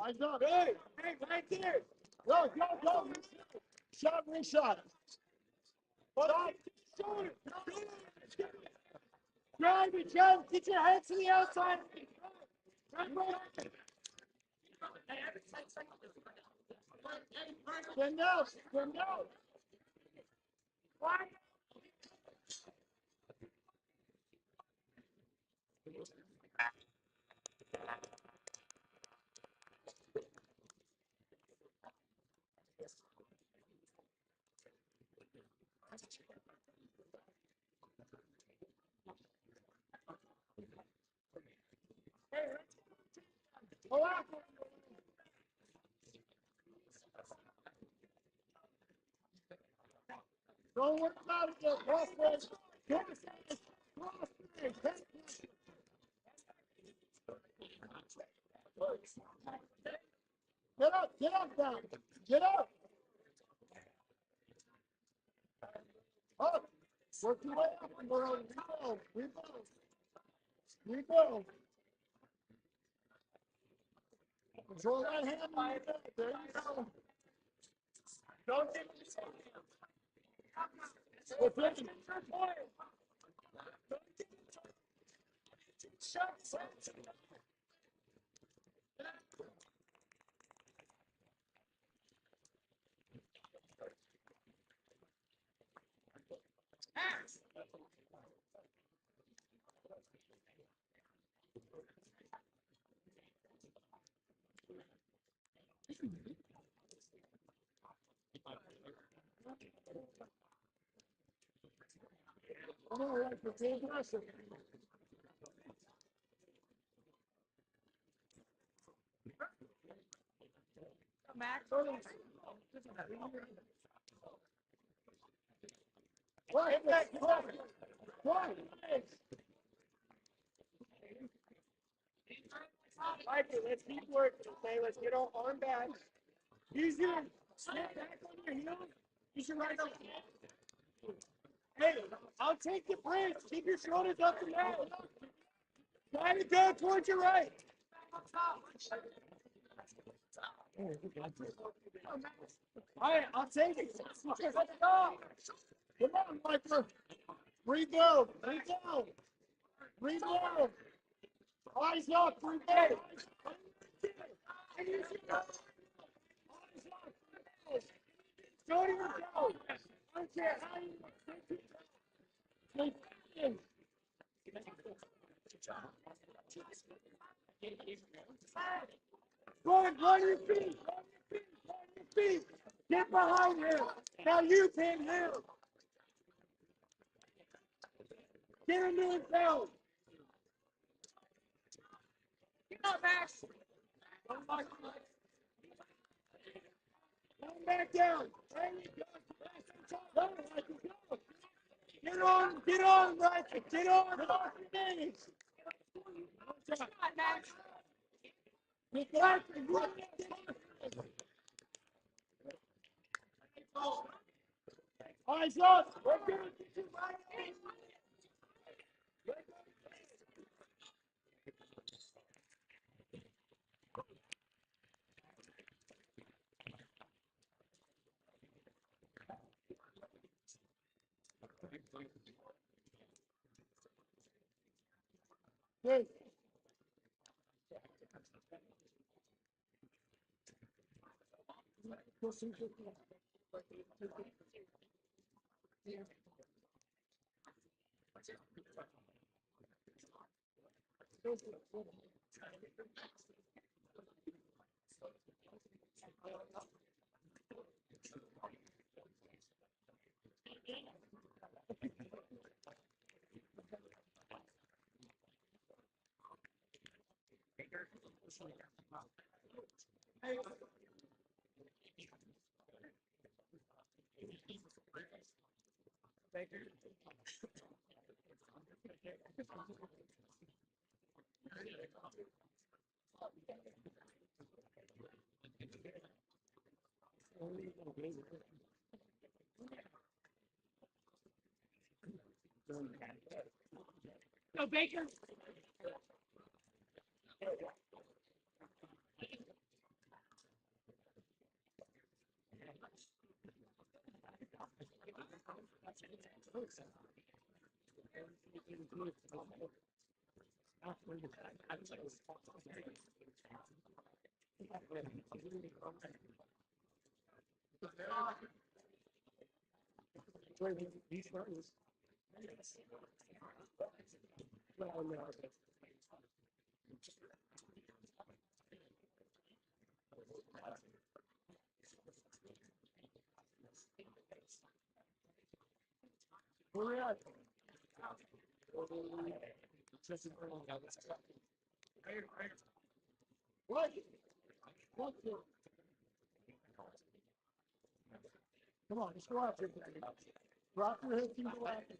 Eyes up. Hey, right there. Go. Shot, reshot. Stop. Shoot it. Drive it. Get your head to the outside. Stand out. Go out. Don't worry about it. Crossways. Get up, down. Get up. Up. Work your way up and we're on rebuild. Control that hand on your back. There you go. Don't get All right, for the aggressive. Max. Mikey, let's keep working, okay? Let's get our arm back. Use your snap back on your heels. Use your right arm. Hey, I'll take the bridge. Keep your shoulders up and down. Try to go towards your right. All right, I'll take it. Let's go. Come on, Michael. Rebuild. Eyes up. Rebuild. Don't even go. I don't care how you Go on your feet. Get behind him. Now you pin him. Get him in down. Get up, Max. Come back down. There you go. Get on, Roger. Get on. Come on, Max. Eyes up. We're going to get you right. Good. Go, Baker. Come on, just go out there. Drop your hips and go out there.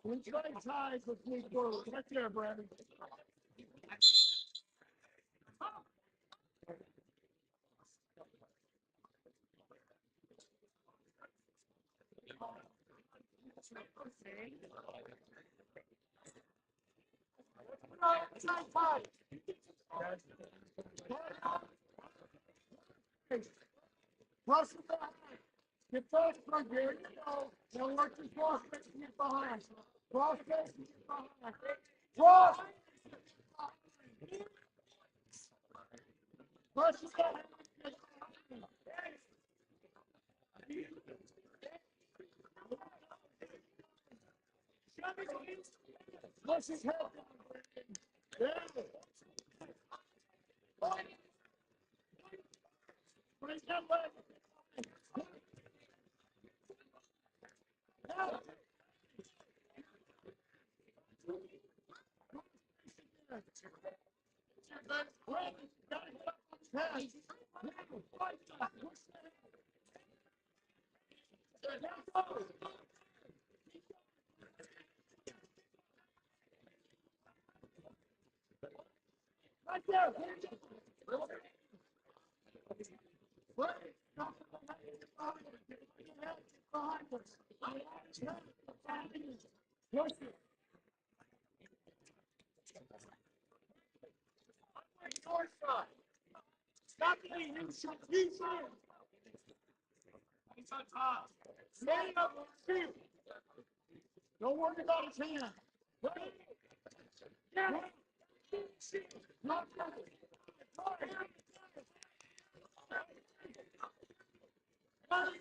We trade ties with Fleet Forward. Right there, Brandon. Russell back. Get first from here. You go. Now work your cross face and get behind. Cross face and get behind. Cross. Russell back. Push his head down. There. Bring that leg. Right there. Stop it! He's on. He's on top. Stand up on his feet. Don't worry about his hand. Yeah. Not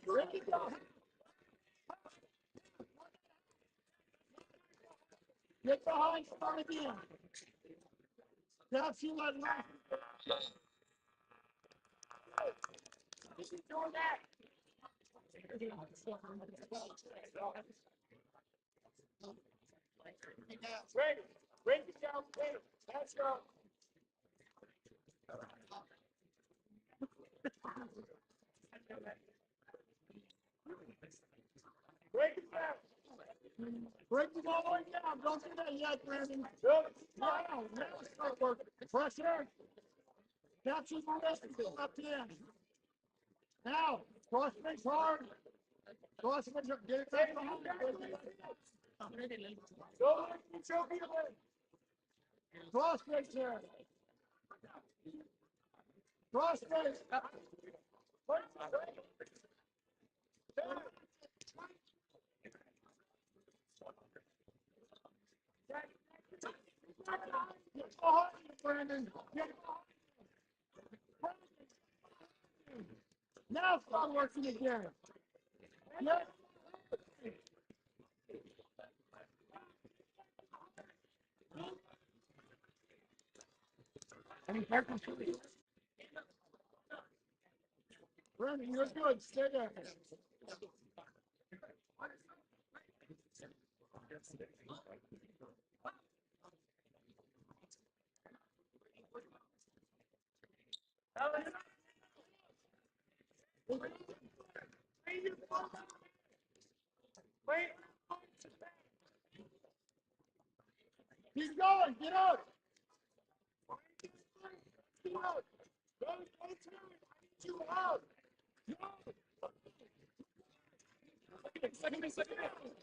ready to go. Get behind, start again. That's you let left. He's doing that. Ready. Ready to go. Ready. Let's go. Break it down. Break it all the way down. Don't do that yet, Brandon. Good. Now start working. Pressure. Capture the wrist. Up the end. Now, cross face hard. Cross face hard. Get it back behind. Go and choke it away. Cross face here. Cross face. Get behind you, Brandon. Get behind you. Now start working again. Yes. Brandon, you're good. Stay there. Wait. Keep going. Get out. Get out. Go to it. I need you out. Go.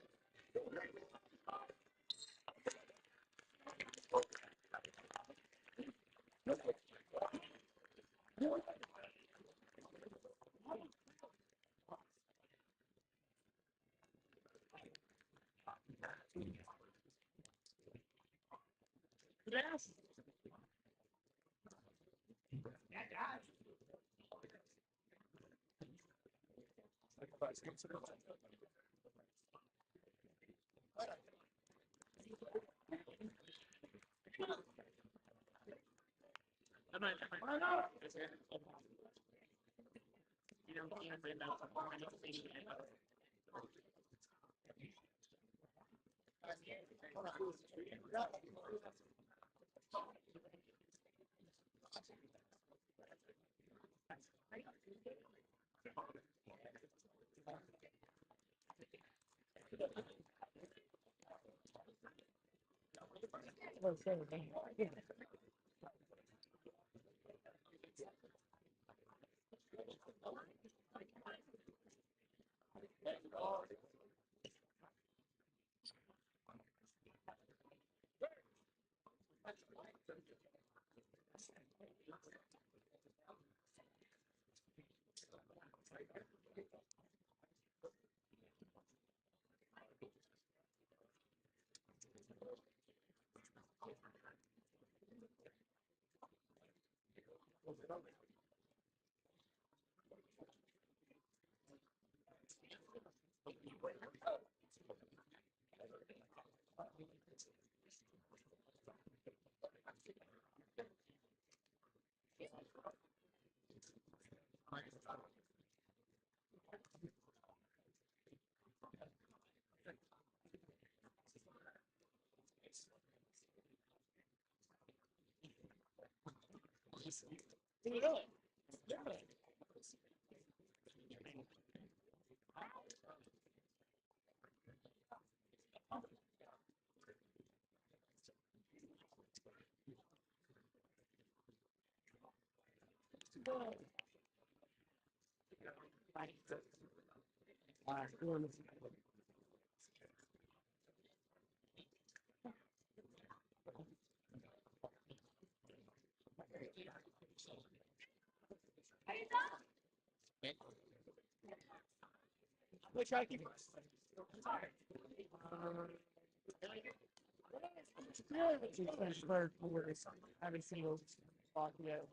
Second. Yes. Which I can. Haven't seen those talk yet.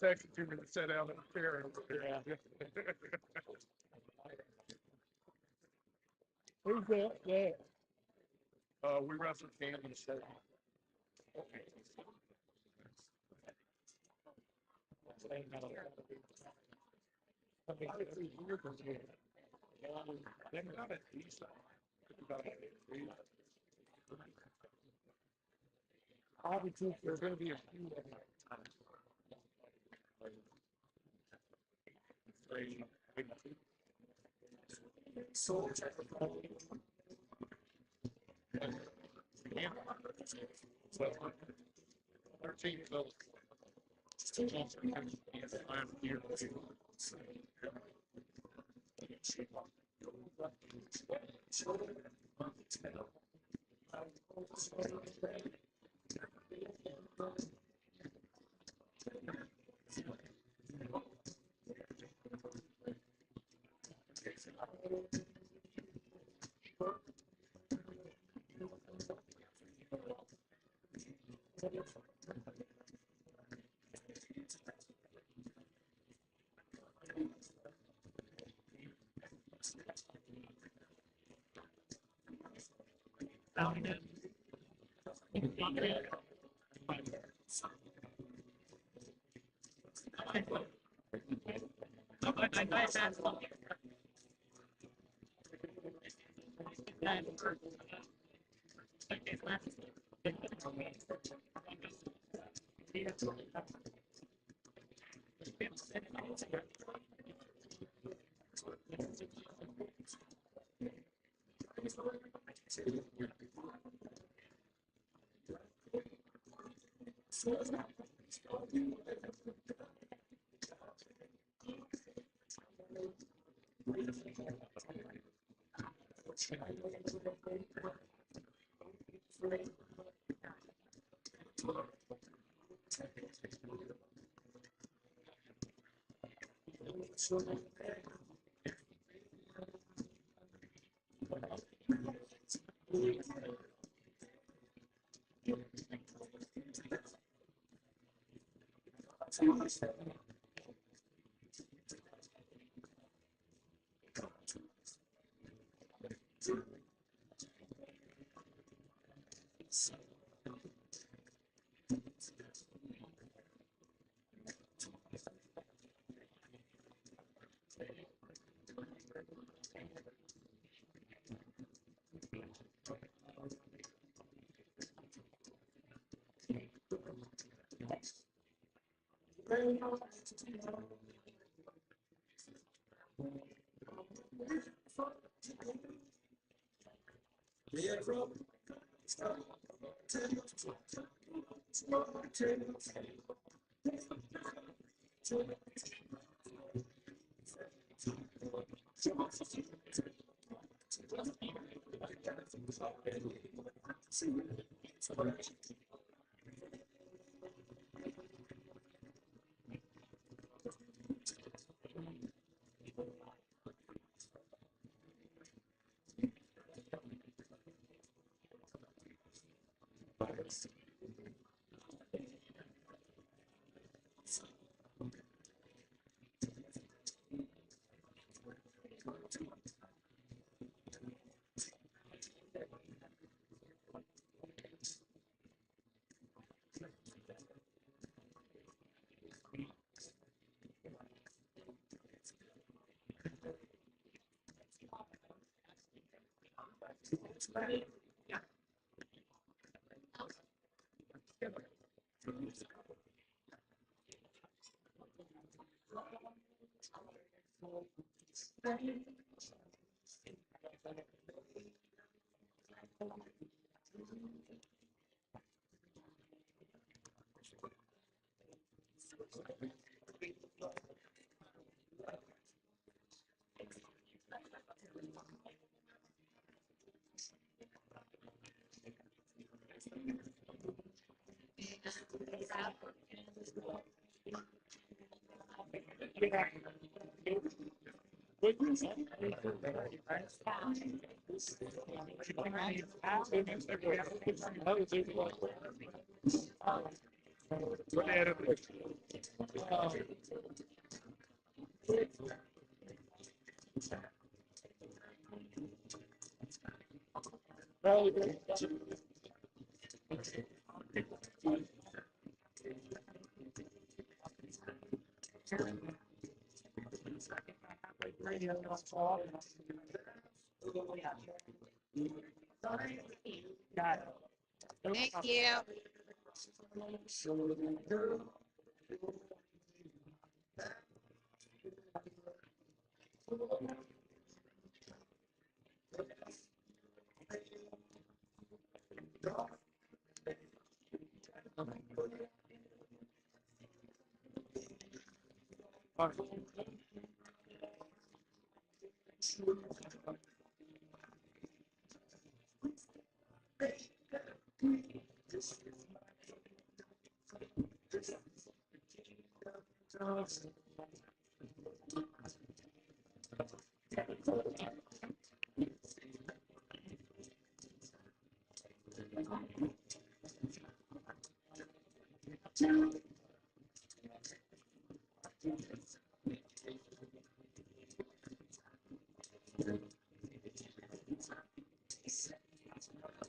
Texted to me to sit down in the chair over there. Who's that? Yeah. We wrestled Kansas City. Obviously, there's going to be a few of them. So, yeah. 13 votes. Thank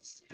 you.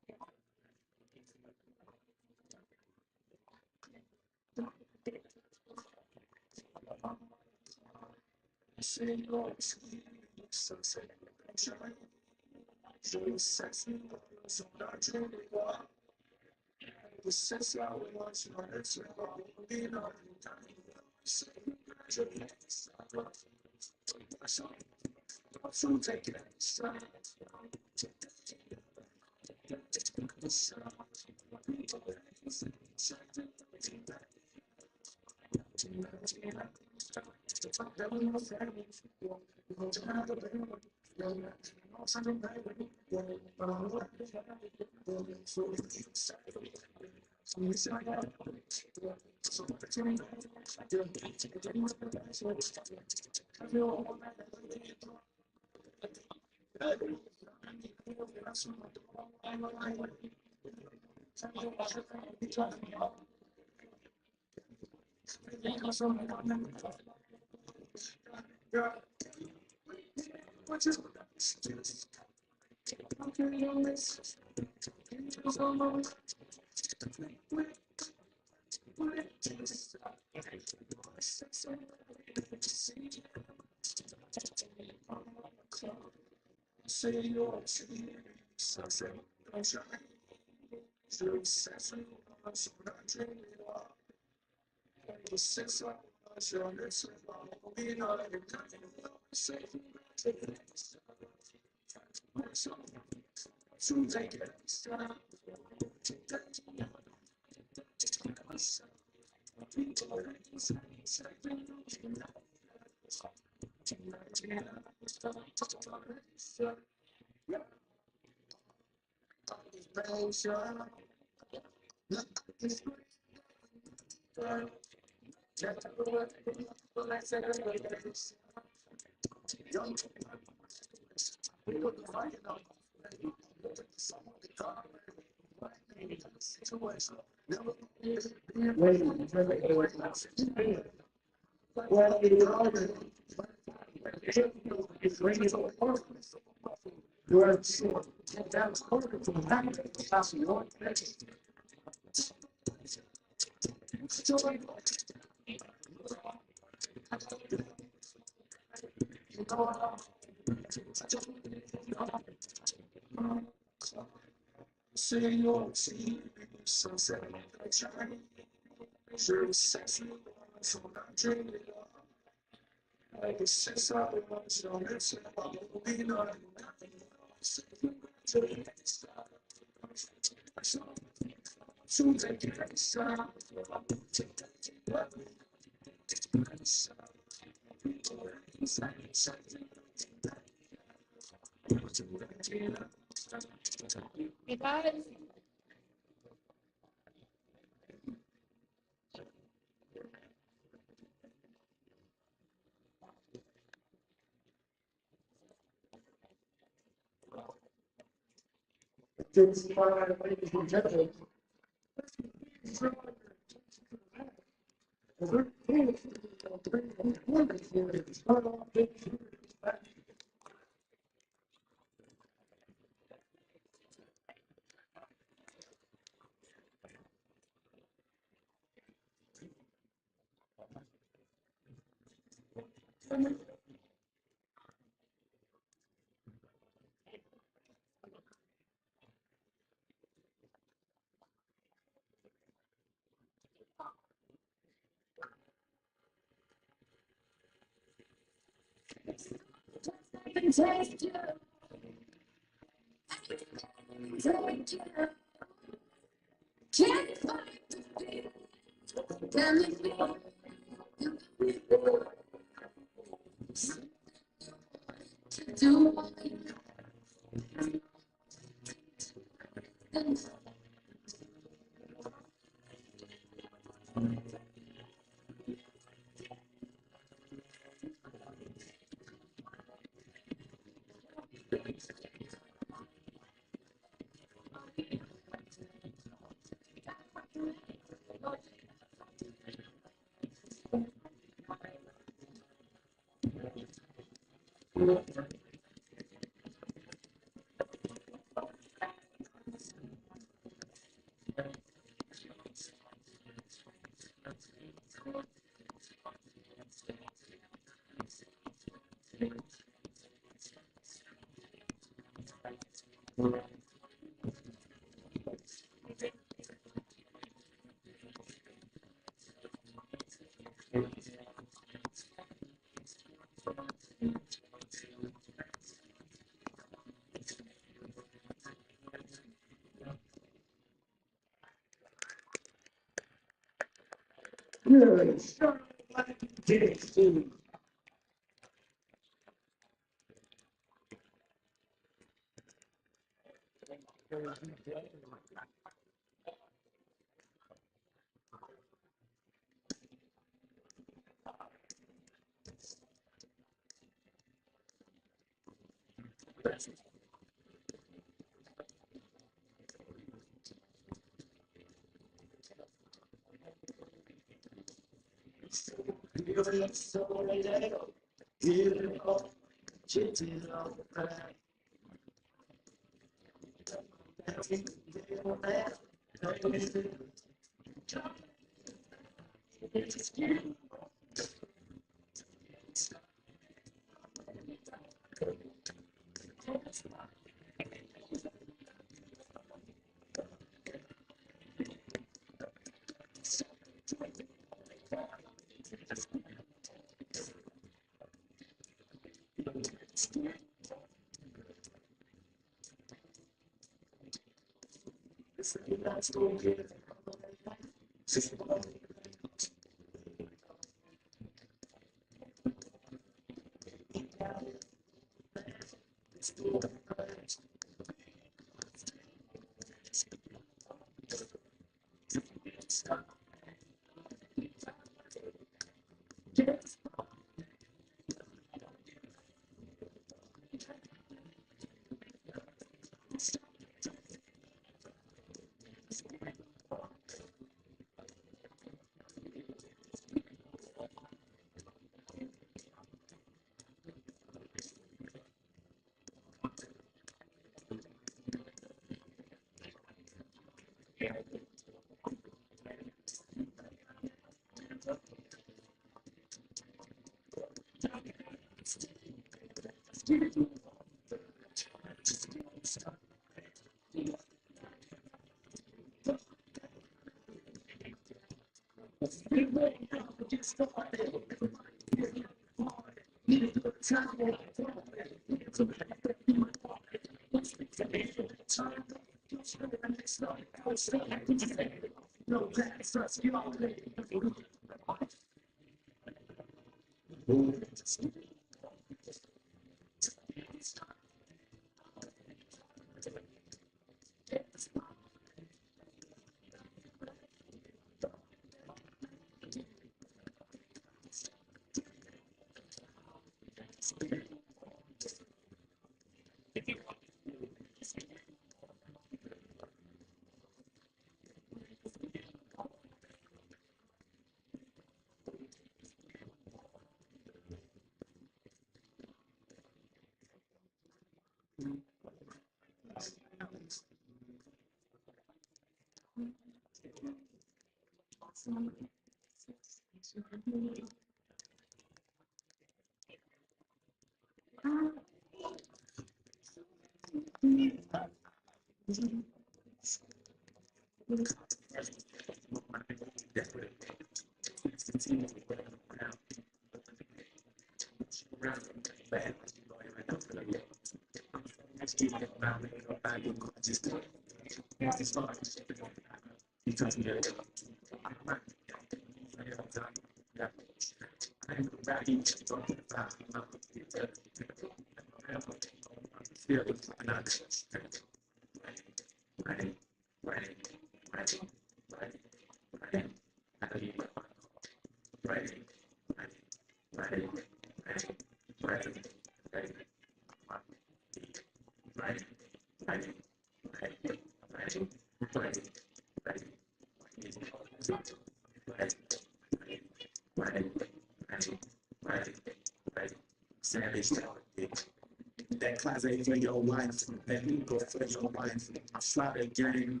That closet for your wife, that ego for your wife. I fly the game.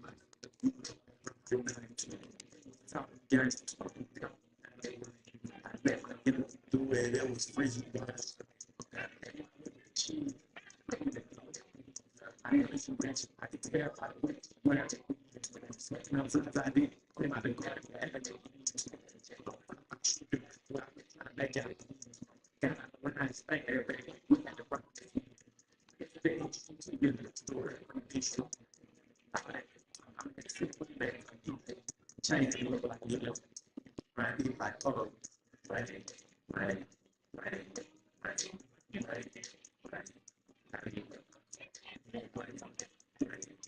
Top game. I never get do it. It was free. I didn't listen rich. I could tell by the way when I did. Sometimes I did. When I did grab it, I got it. When I say everything, we had to run. Change it look like you know, right? Like oh, right, right, right, right, right, right.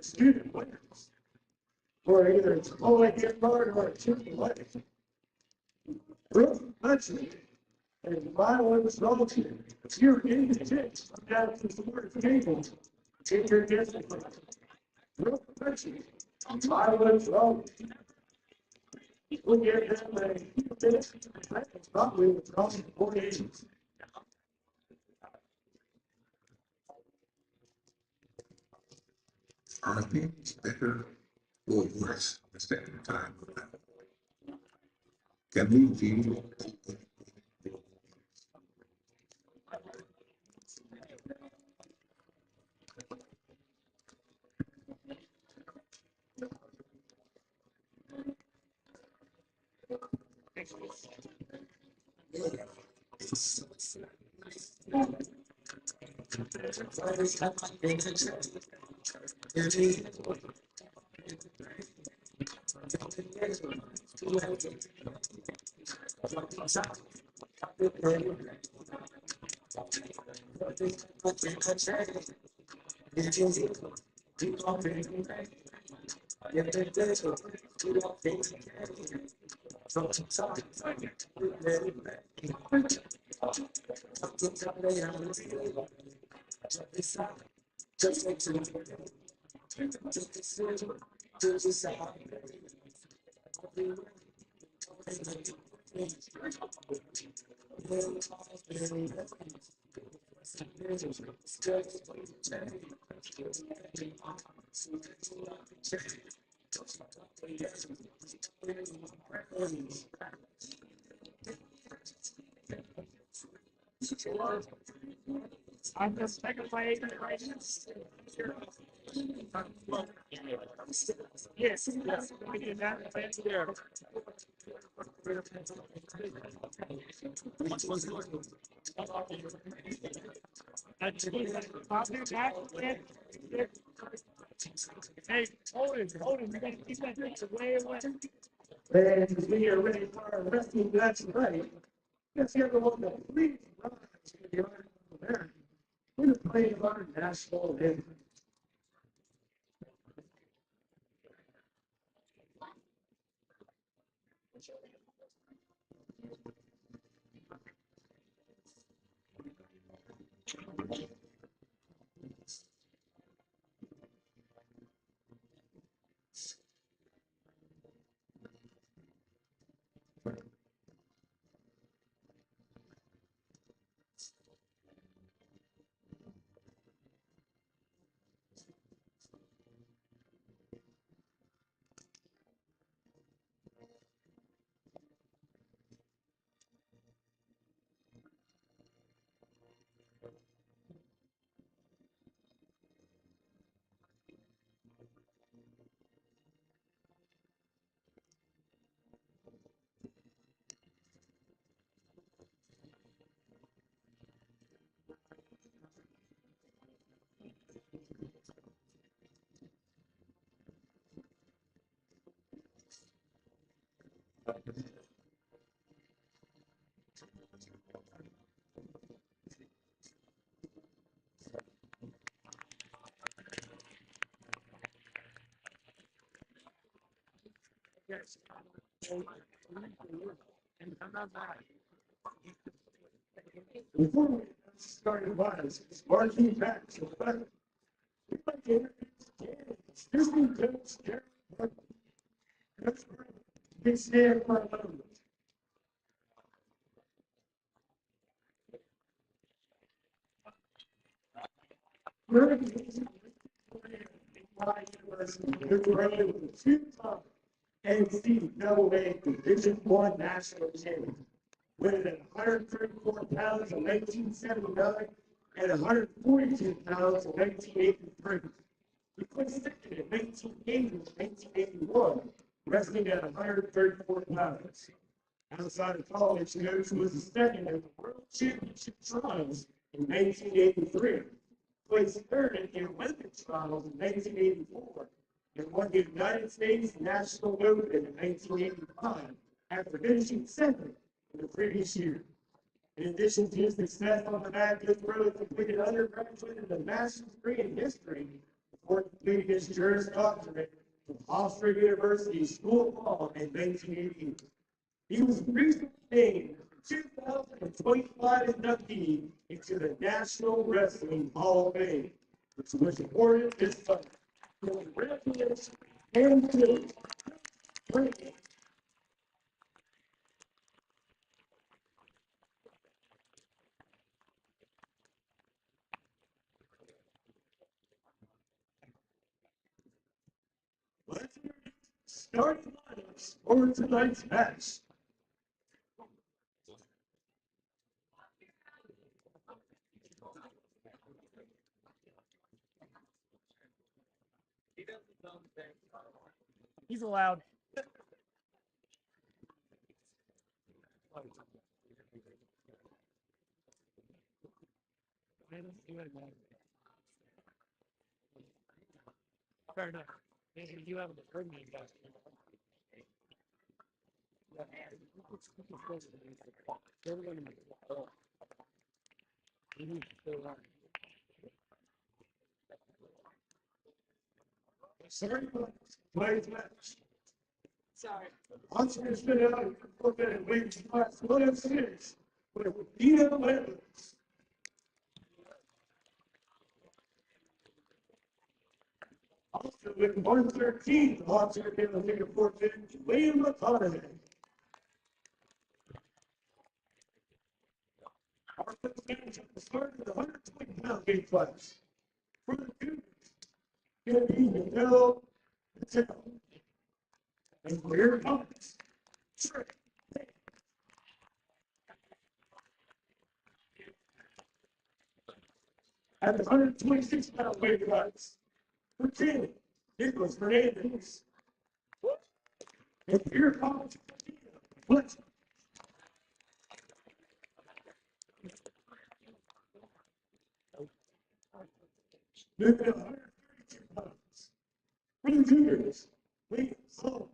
Student winners, or either it's only get card or a chicken leg. Real mention and violence relative. If you're getting the chicks, come down to the word table. Take your discipline. Real mention and violence relative. We'll get them a this. That's probably what's causing the 48. Are things better or worse at the same time? Can we feel I'm just taking my agent right now. Yes, yes, we can have it there. Hey, hold it, you gotta keep that picture way away. And we are ready for our rescue, that's right. Yes, the other one, please rise to the honor of America. We're playing our national anthem. Yes. And I'm not bad. Before we started was marching back to the left. We like to introduce Disney Jones, Jerry That's right. Be stand for a moment. Very easy. You're running with a two-time NCAA Division I national champion, winning at 134 pounds in 1979 at 142 pounds in 1983. He placed second in 1980 and 1981, wrestling at 134 pounds. Outside of college, Coach was second in the World Championship trials in 1983, placed third in the Olympic trials in 1984, and won the United States National Open in 1985 after finishing second in the previous year. In addition to his success on the mat, Goodrow completed undergraduate and a master's degree in history before completing his Juris Doctorate from Hofstra University School of Law in 1988. He was recently named 2025 inductee into the National Wrestling Hall of Fame, which was awarded this summer. Congratulations and to let's start the lineups for tonight's match. He's allowed. Fair enough. You haven't heard me about it. Sorry, tonight's match. Sorry. Monster has been out for 4 minutes waiting to class 106 with Dina Lambert. Also with 113, the Hawks are able to take a 4-10 to William McConaughey. Our first match at the start of the 120-pound weight class. For the Cougars, going to be Miguel Patel. And here it comes. Trick. At the 126-pound weight class, for Kenny, Nicholas Hernandez. And here comes Fletcher. Moving 132 pounds. For the Cougars, Lee Sullivan.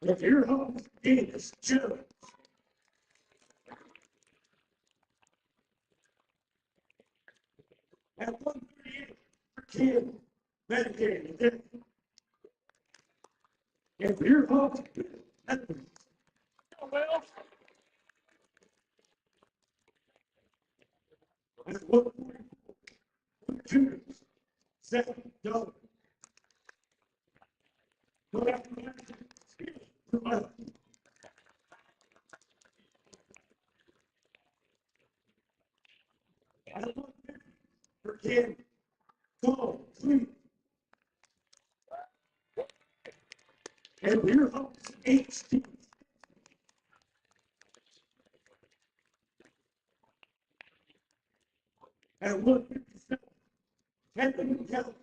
And here comes Dennis Jones. At 138 for Ken Medicaid. And here comes Edmonds. Well, at 144 for the Cougars, second dollar. Good afternoon. At 150 for Ken Cole, please. And here comes HT. At 157, Anthony Kelly.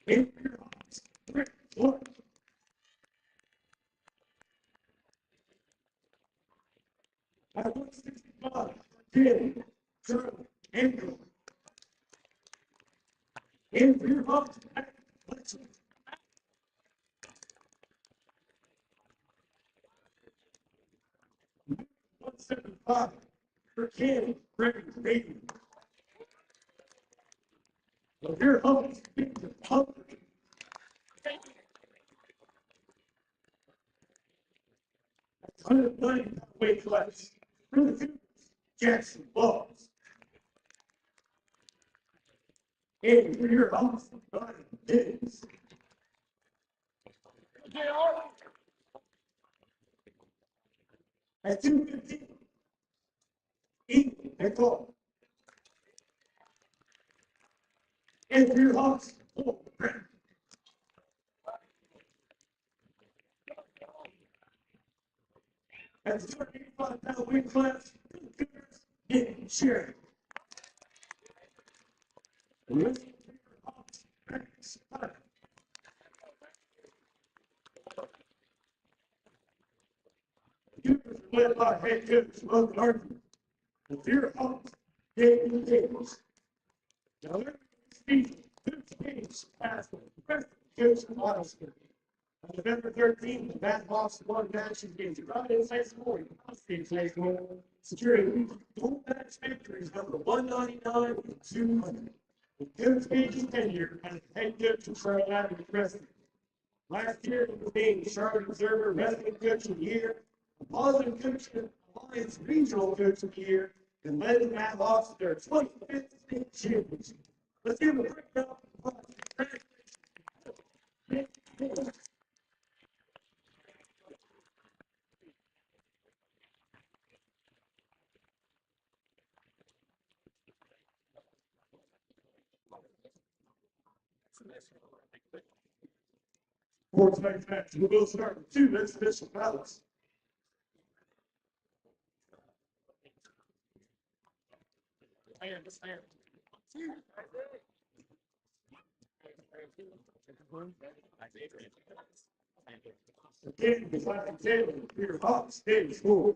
And here comes Rick Clark. At 165, Ken Drew Andrew. And here comes Matt Fletcher. At 175 for Ken Gregory Bateman. So here comes Victor Hubbard. At 190 weight class for the Cougars, Jackson Balls. And here comes Ryan Diggs. At 215, Ethan Nicole. And here comes Paul Brent. As the 85-pound weight class, getting shared. Led by head coach Logan Arthur, and Deer Hawks, David Davis. Now, these games passed the rest of the coach of Washington. On November 13th, the Bad Hawks won matches against Providence High School and Constance High School, securing gold match victories number 199 and 200. The coach Gage's tenure as head coach of Charlotte Avenue Wrestling. Last year, he was named Charlotte Observer Wrestling Coach of the Year, a Positive Coach Alliance Regional Coach of the Year, and led the Mad Hawks to their 25th state championship. Let's give him a breakdown. For tonight's match, we will start with two exhibition bouts. Again, beside the table, Peter Hawks, Davis Ford.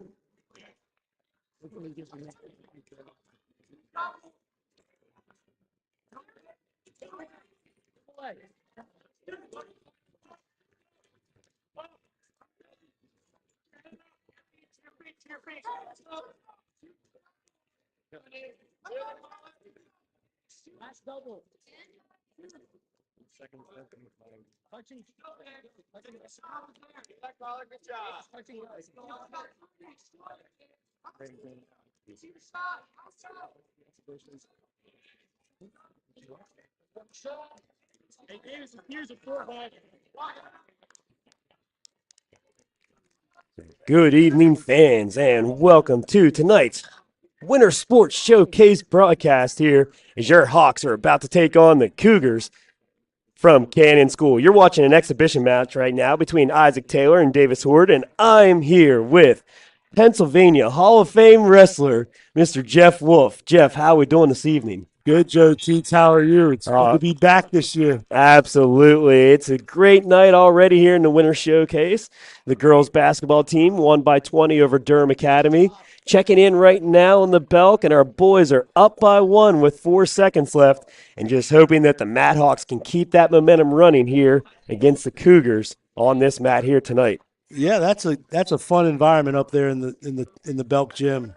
Last double. Second. Touching. Good job. Touching. Hey, Davis, here's a forehead. Good evening, fans, and welcome to tonight's Winter Sports Showcase broadcast here as your Hawks are about to take on the Cougars from Cannon School. You're watching an exhibition match right now between Isaac Taylor and Davis Horde, and I'm here with Pennsylvania Hall of Fame wrestler, Mr. Jeff Wolf. Jeff, how are we doing this evening? Good, Joe Teets. How are you? It's good to be back this year. Absolutely. It's a great night already here in the Winter Showcase. The girls basketball team won by 20 over Durham Academy. Checking in right now in the Belk, and our boys are up by 1 with 4 seconds left, and just hoping that the Madhawks can keep that momentum running here against the Cougars on this mat here tonight. Yeah, that's a fun environment up there in the Belk gym.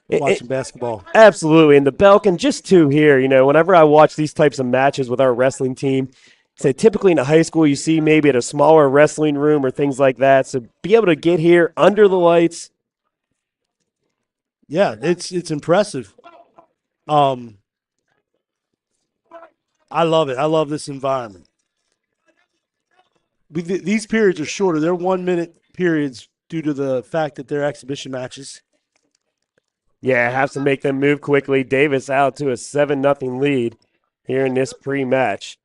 Watching basketball. Absolutely. And the Belk, and just two here, whenever I watch these types of matches with our wrestling team, so typically in a high school you see maybe at a smaller wrestling room or things like that. So be able to get here under the lights. Yeah, it's impressive. I love it. I love this environment. These periods are shorter. They're 1 minute periods due to the fact that they're exhibition matches. Yeah, have to make them move quickly. Davis out to a 7-0 lead here in this pre-match.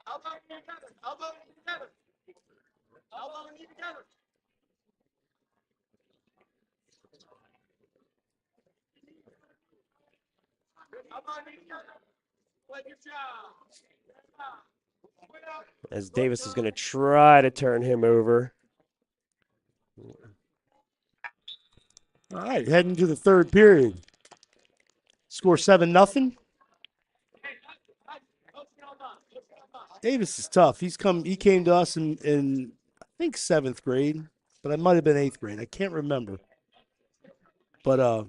As Davis is going to try to turn him over. All right, heading to the third period. Score 7-0. Davis is tough. He came to us in I think 7th grade, but I might have been 8th grade. I can't remember. But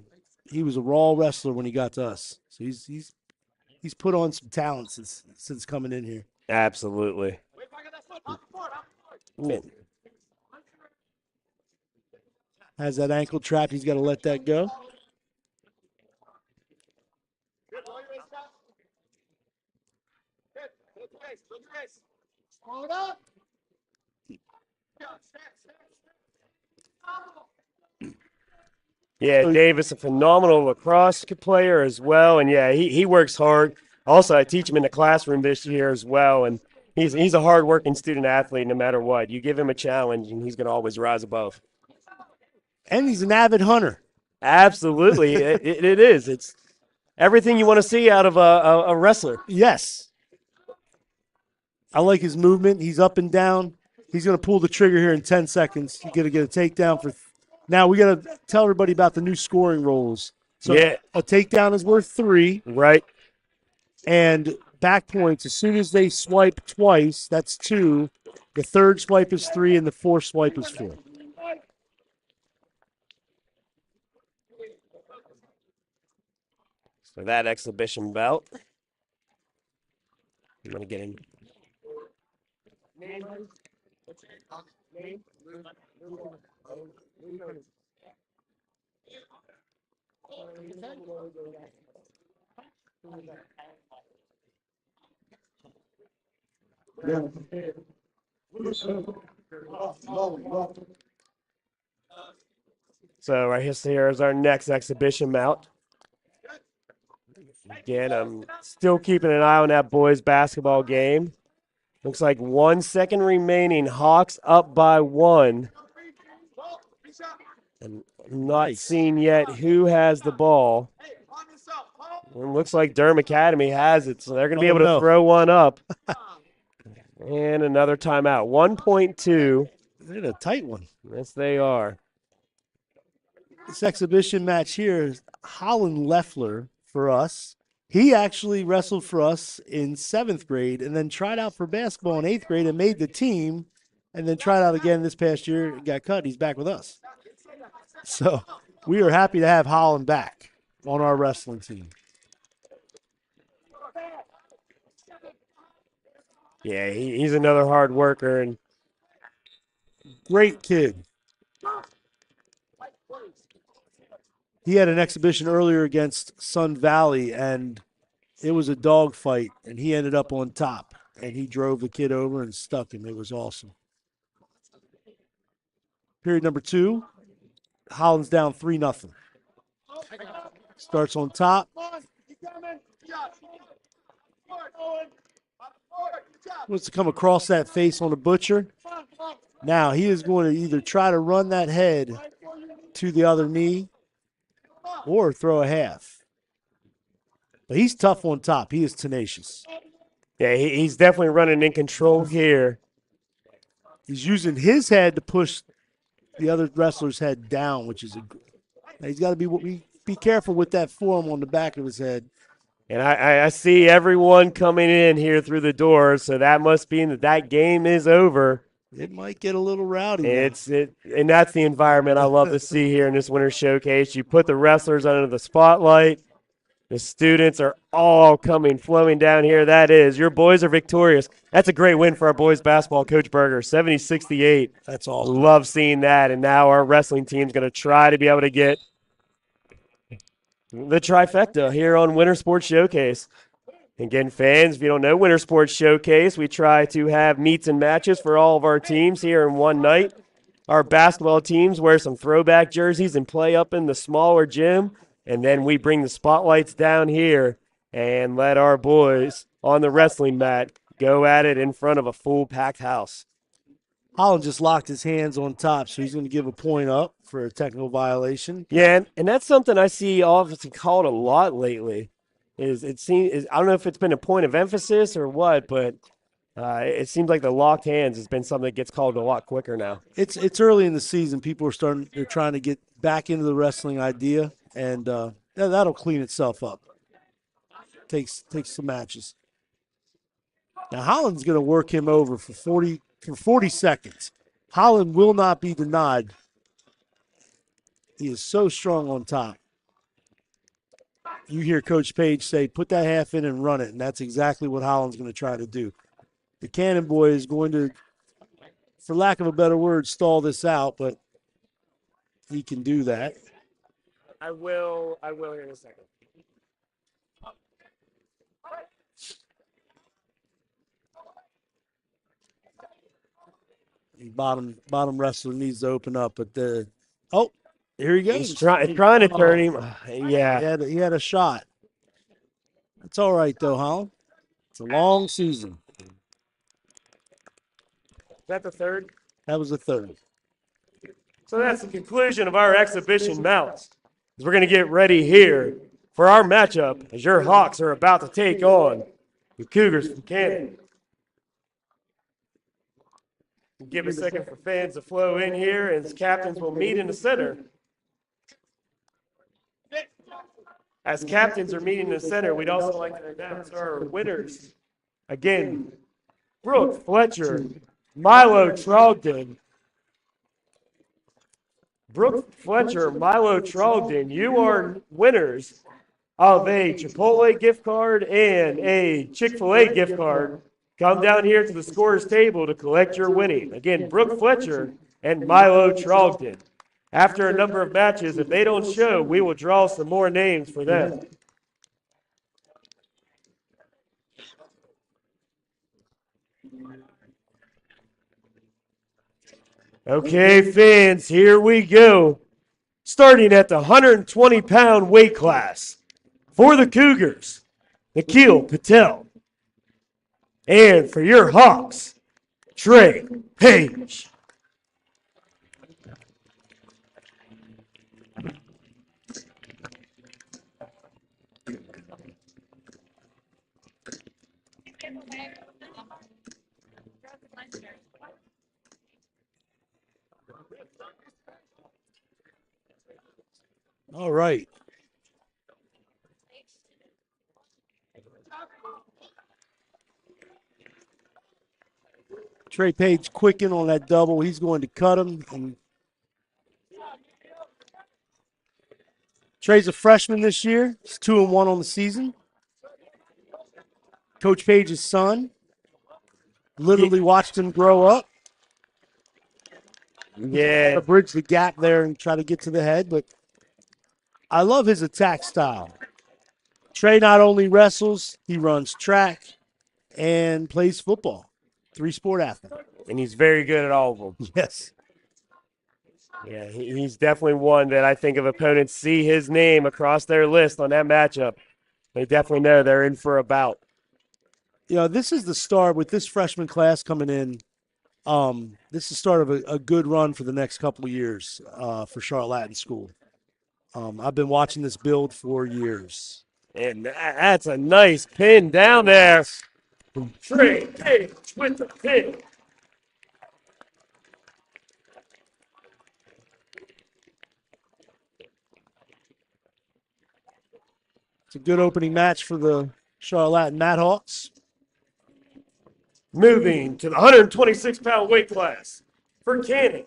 he was a raw wrestler when he got to us. So he's put on some talent since coming in here. Absolutely. Has that ankle trapped. He's got to let that go. Yeah, Davis, a phenomenal lacrosse player as well. And, yeah, he works hard. Also, I teach him in the classroom this year as well. And he's a hard-working student athlete no matter what. You give him a challenge, and he's going to always rise above. And he's an avid hunter. Absolutely, it is. It's everything you want to see out of a wrestler. Yes. I like his movement. He's up and down. He's going to pull the trigger here in 10 seconds. He's going to get a takedown for. Now we got to tell everybody about the new scoring rules. So Yeah. a takedown is worth 3, Right. and back points as soon as they swipe twice. That's 2. The third swipe is 3, and the fourth swipe is 4. So that exhibition belt. I'm gonna get him. So right here is our next exhibition mount. Again, I'm still keeping an eye on that boys basketball game. Looks like 1 second remaining. Hawks up by 1. And I'm not seeing yet who has the ball. It looks like Durham Academy has it, so they're going to be able to throw one up. And another timeout. 1.2. They're in a tight one. Yes, they are. This exhibition match here is Holland Leffler for us. He actually wrestled for us in 7th grade and then tried out for basketball in 8th grade and made the team, and then tried out again this past year and got cut. He's back with us. So we are happy to have Holland back on our wrestling team. Yeah, he's another hard worker and great kid. He had an exhibition earlier against Sun Valley, and it was a dog fight, and he ended up on top, and he drove the kid over and stuck him. It was awesome. Period number 2, Holland's down 3-0. Starts on top. Wants to come across that face on the butcher. Now he is going to either try to run that head to the other knee or throw a half. But he's tough on top. He is tenacious. Yeah, he's definitely running in control here. He's using his head to push the other wrestler's head down, which is he's got to be careful with that forearm on the back of his head. And I see everyone coming in here through the door, so that must mean that game is over. It might get a little rowdy. And that's the environment I love to see here in this winter showcase. You put the wrestlers under the spotlight. The students are all flowing down here. That is, your boys are victorious. That's a great win for our boys basketball, Coach Berger, 70-68. That's awesome. Love seeing that. And now our wrestling team's going to try to be able to get the trifecta here on Winter Sports Showcase. Again, fans, if you don't know Winter Sports Showcase, we try to have meets and matches for all of our teams here in one night. Our basketball teams wear some throwback jerseys and play up in the smaller gym, and then we bring the spotlights down here and let our boys on the wrestling mat go at it in front of a full packed house. Holland just locked his hands on top, so he's going to give a point up for a technical violation. Yeah, and that's something I see often called a lot lately. I don't know if it's been a point of emphasis or what, but it seems like the locked hands has been something that gets called a lot quicker now. It's early in the season. People they're trying to get back into the wrestling idea, and that'll clean itself up. Takes some matches. Now Holland's going to work him over for 40 seconds. Holland will not be denied. He is so strong on top. You hear Coach Page say, put that half in and run it, and that's exactly what Holland's going to try to do. The Cannon Boy is going to, for lack of a better word, stall this out, but he can do that. I will here in a second. The bottom wrestler needs to open up, but here he goes. He's trying to turn him. Yeah. He had a shot. That's all right, though, Holland. It's a long season. Is that the third? That was the third. So that's the conclusion of our exhibition mounts. As we're going to get ready here for our matchup as your Hawks are about to take on the Cougars from Canton. Give a second for fans to flow in here as captains will meet in the center. As captains are meeting in the center, we'd also like to announce our winners. Again, Brooke Fletcher, Milo Trogdon. Brooke Fletcher, Milo Trogdon, you are winners of a Chipotle gift card and a Chick-fil-A gift card. Come down here to the scorer's table to collect your winning. Again, Brooke Fletcher and Milo Trogdon. After a number of matches, if they don't show, we will draw some more names for them. Okay, fans, here we go. Starting at the 120-pound weight class for the Cougars, Nikhil Patel. And for your Hawks, Trey Page. All right. Trey Page quicken on that double. He's going to cut him. And Trey's a freshman this year. He's 2-1 on the season. Coach Page's son. Literally watched him grow up. Yeah. To bridge the gap there and try to get to the head, but I love his attack style. Trey not only wrestles, he runs track and plays football. 3-sport athlete. And he's very good at all of them. Yes. Yeah, he's definitely one that I think if opponents see his name across their list on that matchup, they definitely know they're in for a bout. You know, this is the start with this freshman class coming in. This is the start of a good run for the next couple of years for Charlotte Latin School. I've been watching this build for years. And that's a nice pin down there. Trey Page with the pin. It's a good opening match for the Charlotte Latin Madhawks. Moving to the 126-pound weight class for Canton,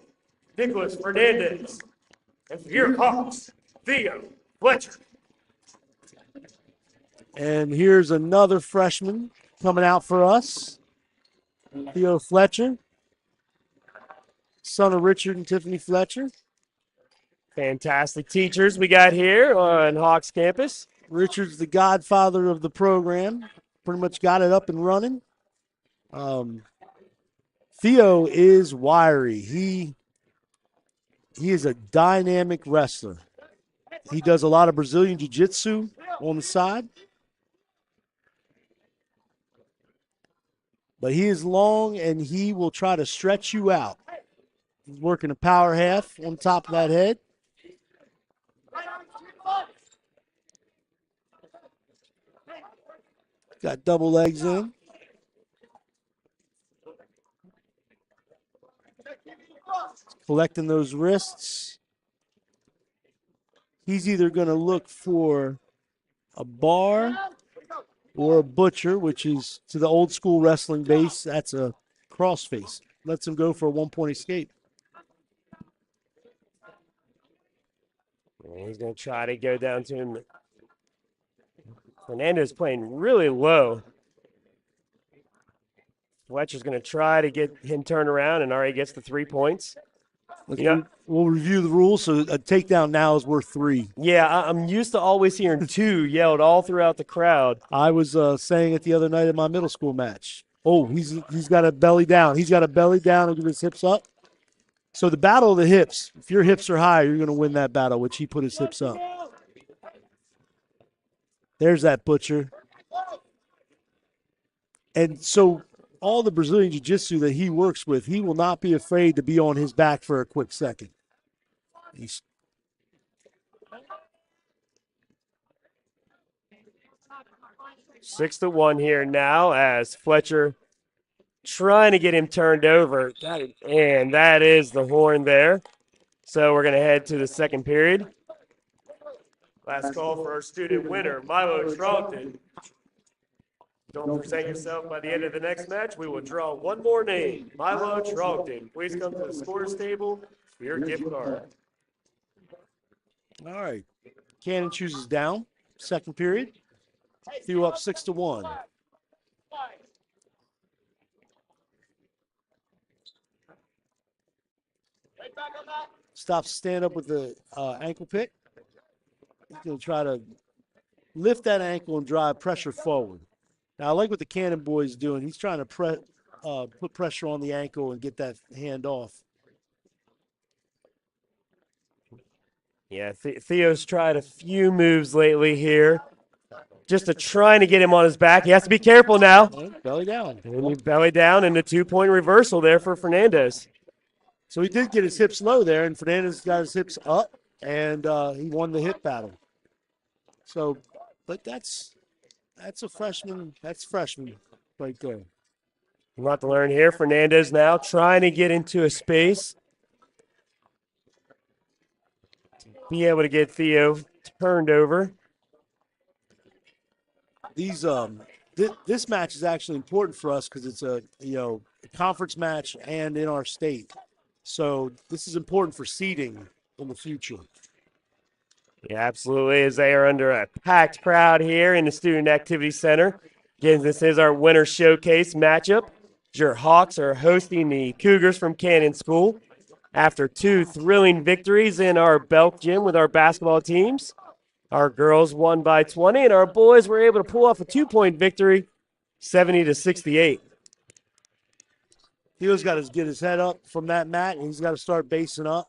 Nicholas Fernandez. And for your Hawks, Theo Fletcher. And here's another freshman coming out for us, Theo Fletcher, son of Richard and Tiffany Fletcher. Fantastic teachers we got here on Hawks campus. Richard's the godfather of the program, pretty much got it up and running. Theo is wiry. He is a dynamic wrestler. He does a lot of Brazilian Jiu-Jitsu on the side. But he is long, and he will try to stretch you out. He's working a power half on top of that head. Got double legs in. Collecting those wrists. He's either going to look for a bar or a butcher, which is to the old school wrestling base. That's a cross face. Lets him go for a 1-point escape. And he's going to try to go down to him. Fernandez playing really low. Fletcher's going to try to get him turned around and already gets the 3 points. We'll review the rules. So a takedown now is worth 3. Yeah, I'm used to always hearing 2 yelled all throughout the crowd. I was saying it the other night in my middle school match. Oh, he's got a belly down. He's got a belly down and get his hips up. So the battle of the hips, if your hips are high, you're going to win that battle, which he put his hips up. There's that butcher. And so all the Brazilian Jiu-Jitsu that he works with, he will not be afraid to be on his back for a quick second. He's 6-1 here now as Fletcher trying to get him turned over. And that is the horn there. So we're going to head to the second period. Last call for our student winner, Milo Charlton. Don't present yourself by the end of the next match. We will draw one more name, Milo Charlton. Please come to the scores table for your gift card. all right. Cannon chooses down. Second period. Theo up 6-1. Stops stand up with the ankle pick. He's going to try to lift that ankle and drive pressure forward. Now, I like what the Cannon boy is doing. He's trying to put pressure on the ankle and get that hand off. Yeah, Theo's tried a few moves lately here. Just trying to get him on his back. He has to be careful now. Belly down. And he belly down and a 2-point reversal there for Fernandez. So he did get his hips low there, and Fernandez got his hips up, and he won the hip battle. So, but that's a freshman. That's freshman right there. A lot to learn here. Fernandez now trying to get into a space. Be able to get Theo turned over. These this match is actually important for us because it's a conference match and in our state. So this is important for seeding in the future. Yeah, absolutely, as they are under a packed crowd here in the Student Activity Center. Again, this is our winter showcase matchup. Your Hawks are hosting the Cougars from Cannon School. After 2 thrilling victories in our Belk gym with our basketball teams, our girls won by 20, and our boys were able to pull off a 2-point victory, 70-68. Theo's got to get his head up from that mat, and he's got to start basing up.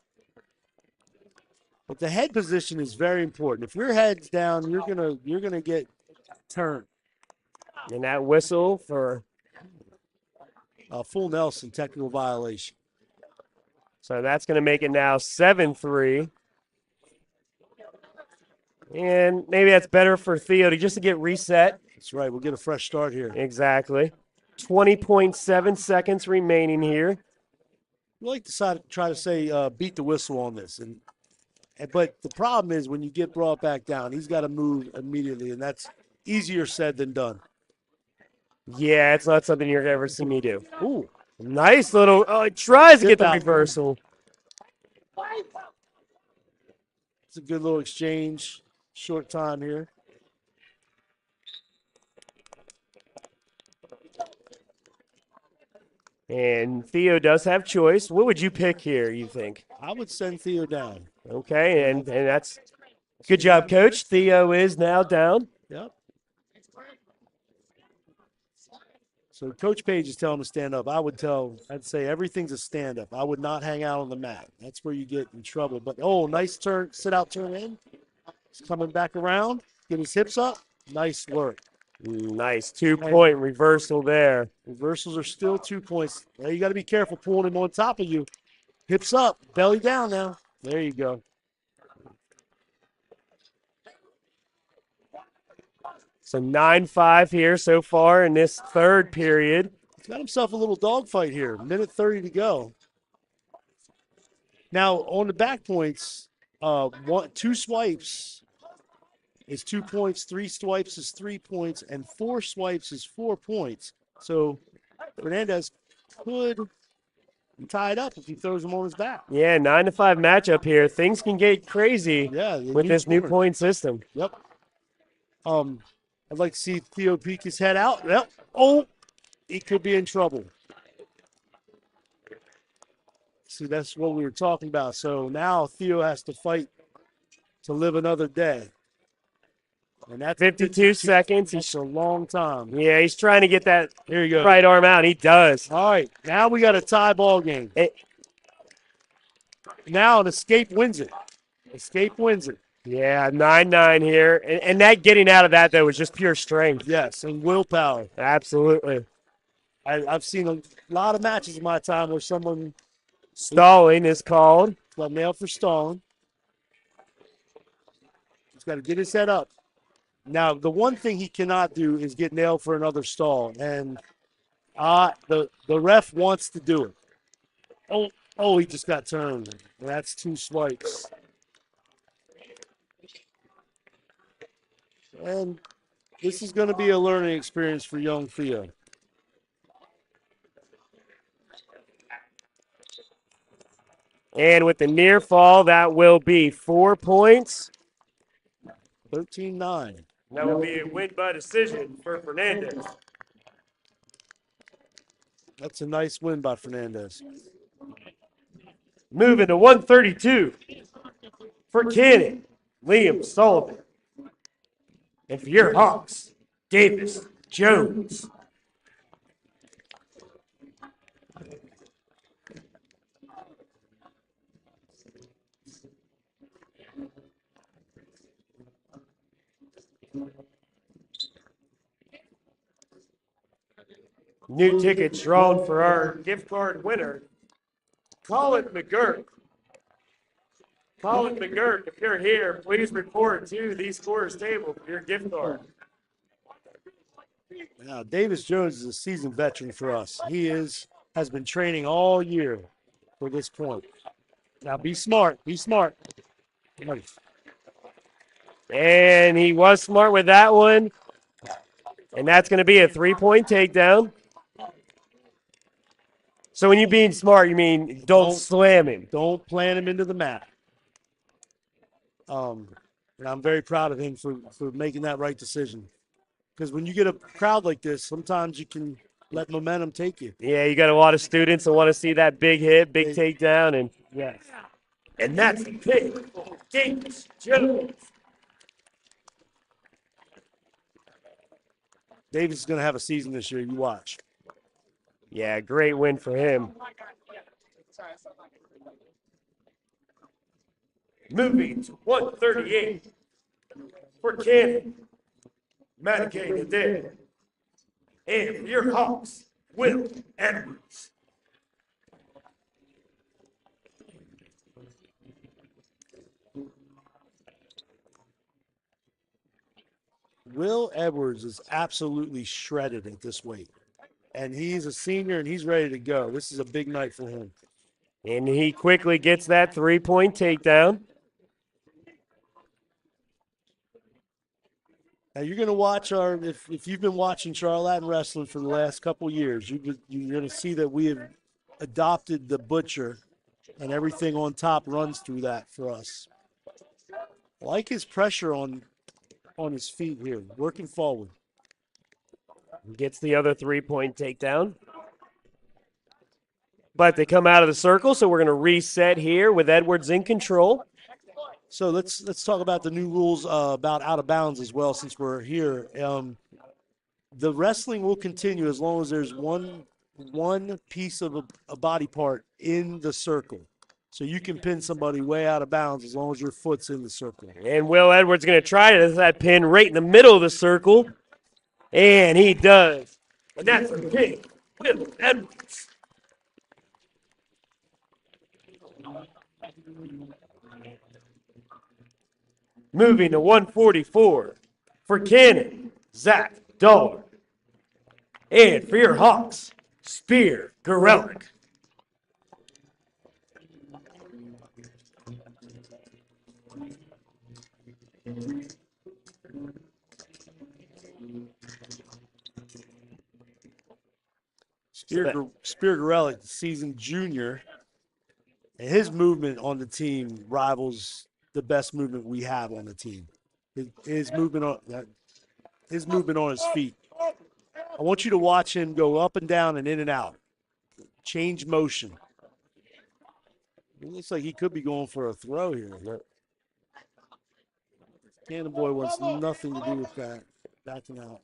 But the head position is very important. If your head's down, you're gonna get turned. And that whistle for a full Nelson technical violation. So that's going to make it now 7-3. And maybe that's better for Theo just to get reset. That's right. We'll get a fresh start here. Exactly. 20.7 seconds remaining here. We like to try to say beat the whistle on this, but the problem is when you get brought back down, he's got to move immediately, and that's easier said than done. Yeah, it's not something you're going to ever see me do. Ooh, nice little. Oh, he tries to get the reversal. It's a good little exchange. Short time here. And Theo does have choice. What would you pick here, you think? I would send Theo down. Okay, and that's good job, Coach. Theo is now down. Yep. So Coach Page is telling him to stand up. I'd say everything's a stand up. I would not hang out on the mat. That's where you get in trouble. But, nice turn, sit out, turn in. He's coming back around, get his hips up. Nice work. Nice 2-point reversal there. Reversals are still 2 points. Now you got to be careful pulling him on top of you. Hips up, belly down now. There you go. So 9-5 here so far in this third period. He's got himself a little dogfight here. Minute 30 to go. Now, on the back points, 2 swipes is 2 points, 3 swipes is 3 points, and 4 swipes is 4 points. So Fernandez could tie it up if he throws him on his back. Yeah, 9-5 matchup here. Things can get crazy with this new point system. Yep. I'd like to see Theo peek his head out. Yep. Oh, he could be in trouble. See, that's what we were talking about. So now Theo has to fight to live another day. And that's 52 seconds. That's a long time. Yeah, he's trying to get that Here you go. right arm out. He does. All right, now we got a tie ball game. Now an escape wins it. Escape wins it. Yeah, 9-9 here. And that getting out of that, though, was just pure strength. Yes, and willpower. Absolutely. I've seen a lot of matches in my time where someone stalling is called. got nailed for stalling. He's got to get his head up. Now, the one thing he cannot do is get nailed for another stall, and the ref wants to do it. Oh, he just got turned. That's 2 swipes. And this is going to be a learning experience for young Theo. And with the near fall, that will be 4 points. 13-9. That will be a win by decision for Fernandez. That's a nice win by Fernandez. Moving to 132 for Cannon, Liam Sullivan. And for your Hawks, Davis Jones. New tickets drawn for our gift card winner, Colin McGurk. Colin McGurk, if you're here, please report to the scorer's table for your gift card. Now, Davis Jones is a seasoned veteran for us. He has been training all year for this point. Now, be smart. Be smart. Nice. And he was smart with that one. And that's going to be a 3-point takedown. So when you being smart, you mean don't slam him. Don't plant him into the mat. And I'm very proud of him for making that right decision. Because when you get a crowd like this, sometimes you can let momentum take you. Yeah, you got a lot of students that want to see that big hit, big takedown, and yes. And that's the pick for Davis Jones. Davis is going to have a season this year. You watch. Yeah, great win for him. Moving to 138 for Cannon, Medicated there. And for your Hawks, Will Edwards. Will Edwards is absolutely shredded at this weight. And he's a senior and he's ready to go. This is a big night for him. And he quickly gets that 3-point takedown. Now you're going to watch if you've been watching Charlotte Wrestling for the last couple years, you're going to see that we have adopted the butcher and everything on top runs through that for us. I like his pressure on his feet here, working forward. Gets the other 3-point takedown. But they come out of the circle, so we're going to reset here with Edwards in control. So let's talk about the new rules about out of bounds as well, since we're here. The wrestling will continue as long as there's one piece of a body part in the circle. So you can pin somebody way out of bounds as long as your foot's in the circle. And Will Edwards going to try that pin right in the middle of the circle. And he does. And that's a pin. Will Edwards. Moving to 144 for Cannon, Zach Dollar. And for your Hawks, Spear Gorelick. Spear Gorelick, seasoned junior, and his movement on the team rivals the best movement we have on the team. His movement on his feet. I want you to watch him go up and down and in and out. Change motion. It looks like he could be going for a throw here. Cannon Boy wants nothing to do with that. Backing out.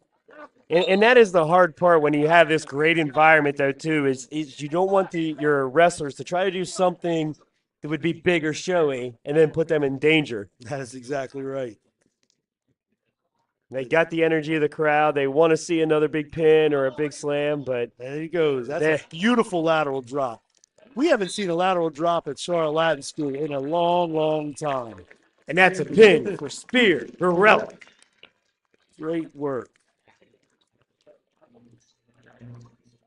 And that is the hard part when you have this great environment, though, too, is you don't want your wrestlers to try to do something that would be big or showy and then put them in danger. That is exactly right. They got the energy of the crowd. They want to see another big pin or a big slam, but there he goes. That's a beautiful lateral drop. We haven't seen a lateral drop at Charlotte Latin School in a long, long time. And that's a pin for Spear Borelli. Great work.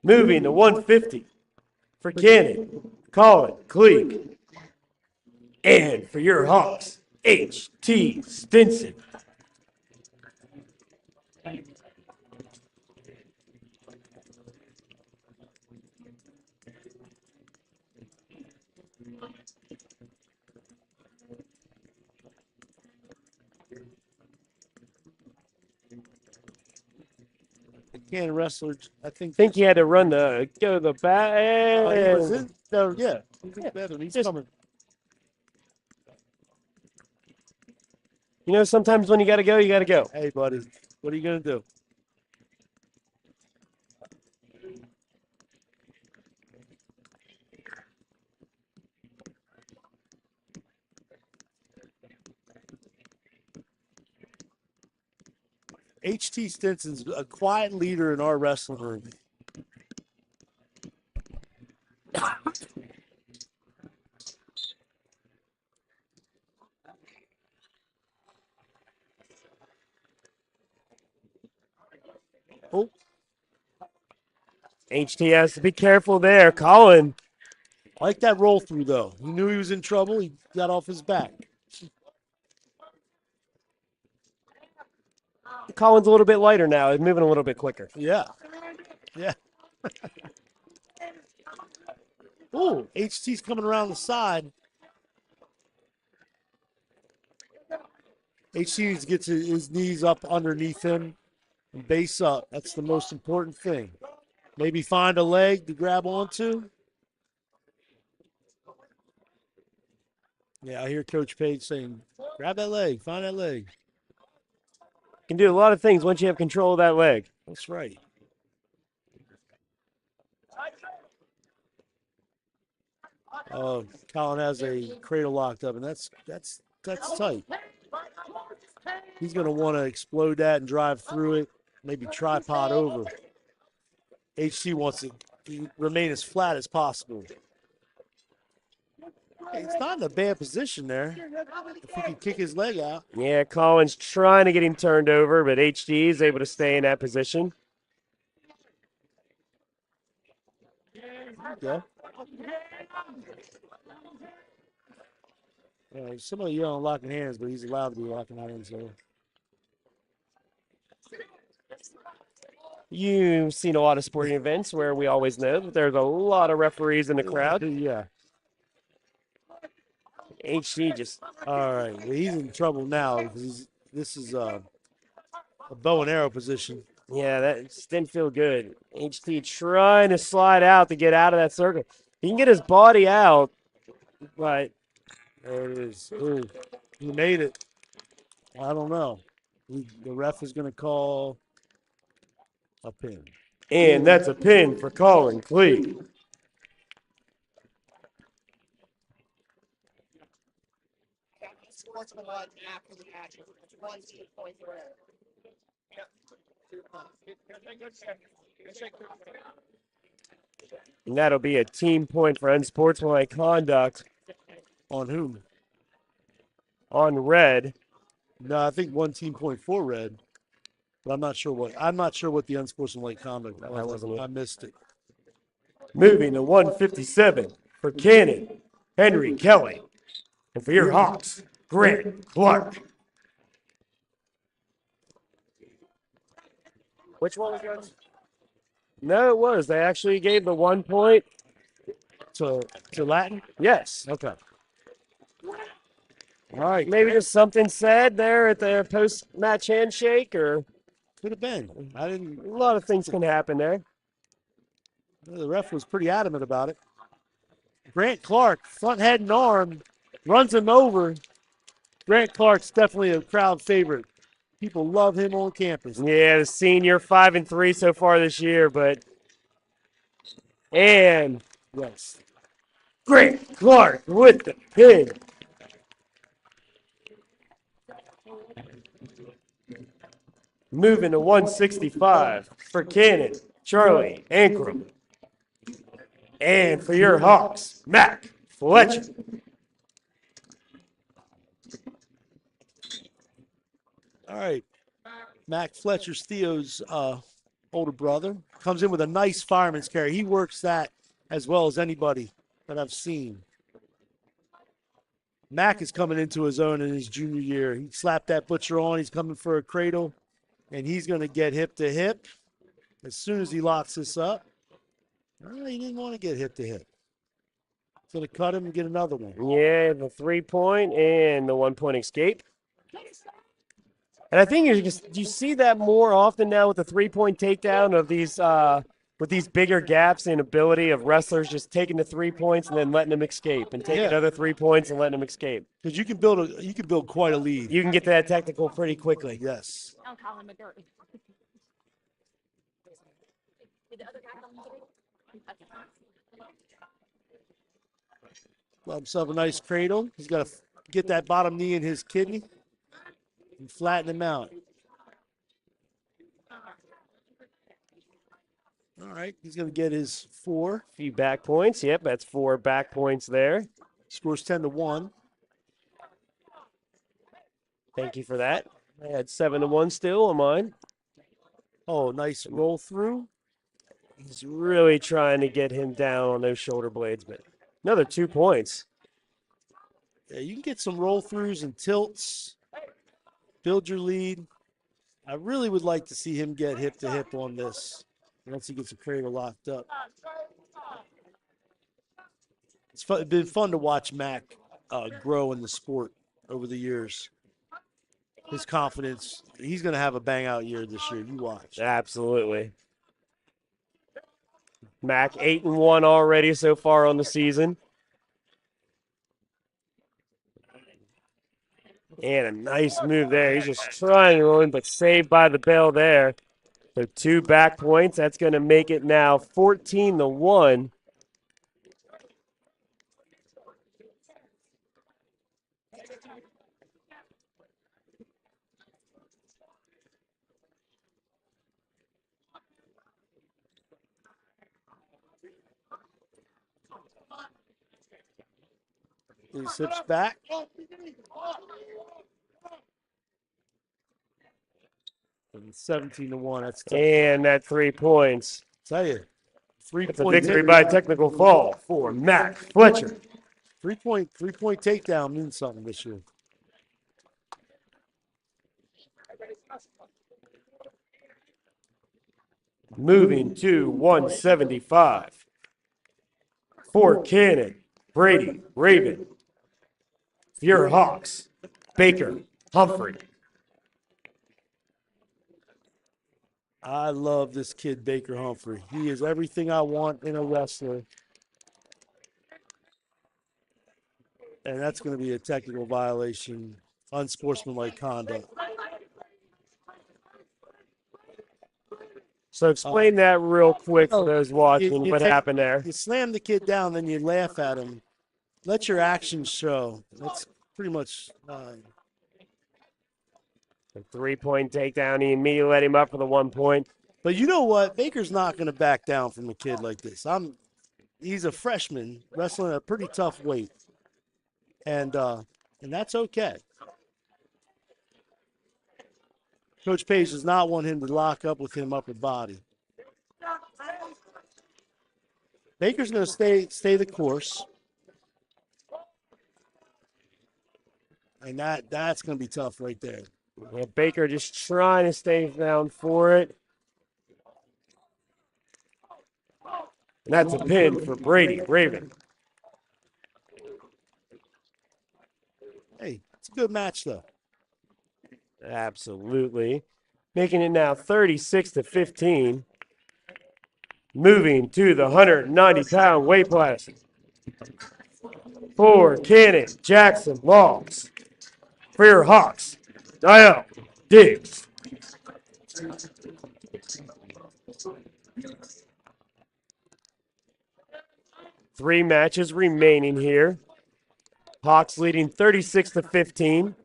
Moving to 150 for Cannon, Colin Cleek. And for your Hawks, H.T. Stinson. The Cannon wrestler, I I think he had to run the go to the back. he was in there. Yeah, he's in the bathroom. He's Just- coming. You know, sometimes when you got to go, you got to go. Hey, buddy, what are you gonna do? H.T. Stinson's a quiet leader in our wrestling room. Oh, HT has to be careful there. Colin, I like that roll through though. He knew he was in trouble. He got off his back. Colin's a little bit lighter now. He's moving a little bit quicker. Yeah, yeah. Oh, HT's coming around the side. HT needs to get his knees up underneath him and base up. That's the most important thing. Maybe find a leg to grab onto. Yeah, I hear Coach Page saying, grab that leg, find that leg. Can do a lot of things once you have control of that leg. That's right. Colin has a cradle locked up, and that's tight. He's going to want to explode that and drive through it, maybe tripod over. HT wants to remain as flat as possible. Hey, he's not in a bad position there. If he can kick his leg out. Yeah, Colin's trying to get him turned over, but HT is able to stay in that position. Yeah. Somebody yelling locking hands, but he's allowed to be locking hands. So. You've seen a lot of sporting events where we always know that there's a lot of referees in the crowd. Yeah. HT just All right. Well, he's in trouble now because this is a bow and arrow position. Yeah, that just didn't feel good. HT trying to slide out to get out of that circle. He can get his body out, but there it is. Ooh, he made it. I don't know. The ref is going to call a pin. and that's a pin for Colin Cleek. And that'll be a team point for unsportsmanlike conduct On whom? on Red. No, I think 1 team point for red. But I'm not sure what the unsportsmanlike conduct was. That wasn't it. I missed it. Moving to 157 for Cannon, Henry Kelly. And for your Hawks, Grant Clark. Which one was yours? No, it was. They actually gave the 1 point To Latin? yes. Okay. All right. Maybe just something said there at their post-match handshake, or Could have been. I didn't. a lot of things can happen there. The ref was pretty adamant about it. Grant Clark, front head and arm, runs him over. Grant Clark's definitely a crowd favorite. People love him on campus. Yeah, the senior 5-3 so far this year, and Yes. Grant Clark with the pin. Moving to 165 for Cannon, Charlie Ankrum. And for your Hawks, Mac Fletcher. All right. Mac Fletcher's Theo's older brother comes in with a nice fireman's carry. He works that as well as anybody that I've seen. Mac is coming into his own in his junior year. He slapped that butcher on. He's coming for a cradle, and he's going to get hip to hip as soon as he locks this up. Oh, he didn't want to get hip to hip. He's going to cut him and get another one. Yeah, the 3-point and the 1-point escape. And I think you see that more often now with the 3-point takedown of these with these bigger gaps in ability of wrestlers just taking the 3 points and then letting them escape and taking another 3 points and letting them escape. Because you can build quite a lead. You can get to that technical pretty quickly. Yes. Got himself a nice cradle. He's got to get that bottom knee in his kidney and flatten him out. All right, he's going to get his 4. Few back points. Yep, that's 4 back points there. Scores 10-1. Thank you for that. I had 7-1 still on mine. Oh, nice roll through. He's really trying to get him down on those shoulder blades, but another 2 points. Yeah, you can get some roll throughs and tilts, build your lead. I really would like to see him get hip to hip on this once he gets the cradle locked up. It's been fun to watch Mac grow in the sport over the years. His confidence, he's going to have a bang out year this year. You watch. Absolutely. Mac 8-1 already so far on the season. And a nice move there. He's just trying to run, but saved by the bell there. So 2 back points. That's going to make it now 14-1. He slips back. And 17-1. That's tough. And that 3 points. Tell you, It's a victory by technical fall for Mac Fletcher. 3-point takedown means something this year. Moving to 175. For Cannon, Brady, Raven. For your Hawks, Baker, Humphrey. I love this kid, Baker Humphrey. He is everything I want in a wrestler. And that's going to be a technical violation, unsportsmanlike conduct. So explain that real quick for those watching. What happened there? You slam the kid down, then you laugh at him. Let your actions show. That's pretty much A 3-point takedown. He immediately let him up for the 1 point. But you know what? Baker's not going to back down from a kid like this. He's a freshman wrestling at a pretty tough weight, and that's okay. Coach Page does not want him to lock up with him upper body. Baker's going to stay the course, and that's going to be tough right there. Yeah, Baker just trying to stay down for it. And that's a pin for Brady Raven. Hey, it's a good match, though. Absolutely. Making it now 36-15. Moving to the 190-pound weight class. For Cannon, Jackson, Logs. For your Hawks, Dial, Diggs. Three matches remaining here. Hawks leading 36-15.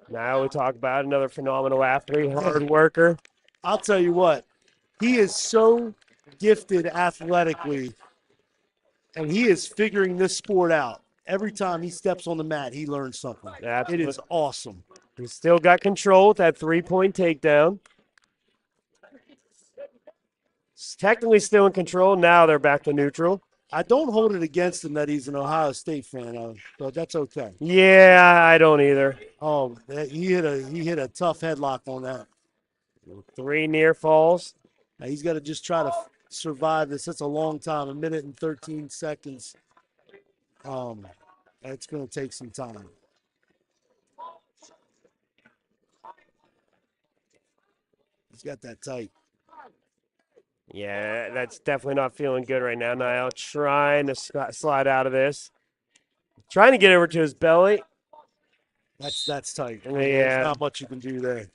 Now we talk about another phenomenal athlete, hard worker. I'll tell you what, he is so gifted athletically, and he is figuring this sport out. Every time he steps on the mat, he learns something. Absolutely. It is awesome. He's still got control with that 3-point takedown. He's technically still in control. Now they're back to neutral. I don't hold it against him that he's an Ohio State fan, but that's okay. Yeah, I don't either. Oh, he hit a tough headlock on that. 3 near falls. Now he's got to just try to survive this. That's a long time, 1 minute and 13 seconds. It's going to take some time. He's got that tight. Yeah, that's definitely not feeling good right now. Niall trying to slide out of this. Trying to get over to his belly. That's tight. Yeah. There's not much you can do there.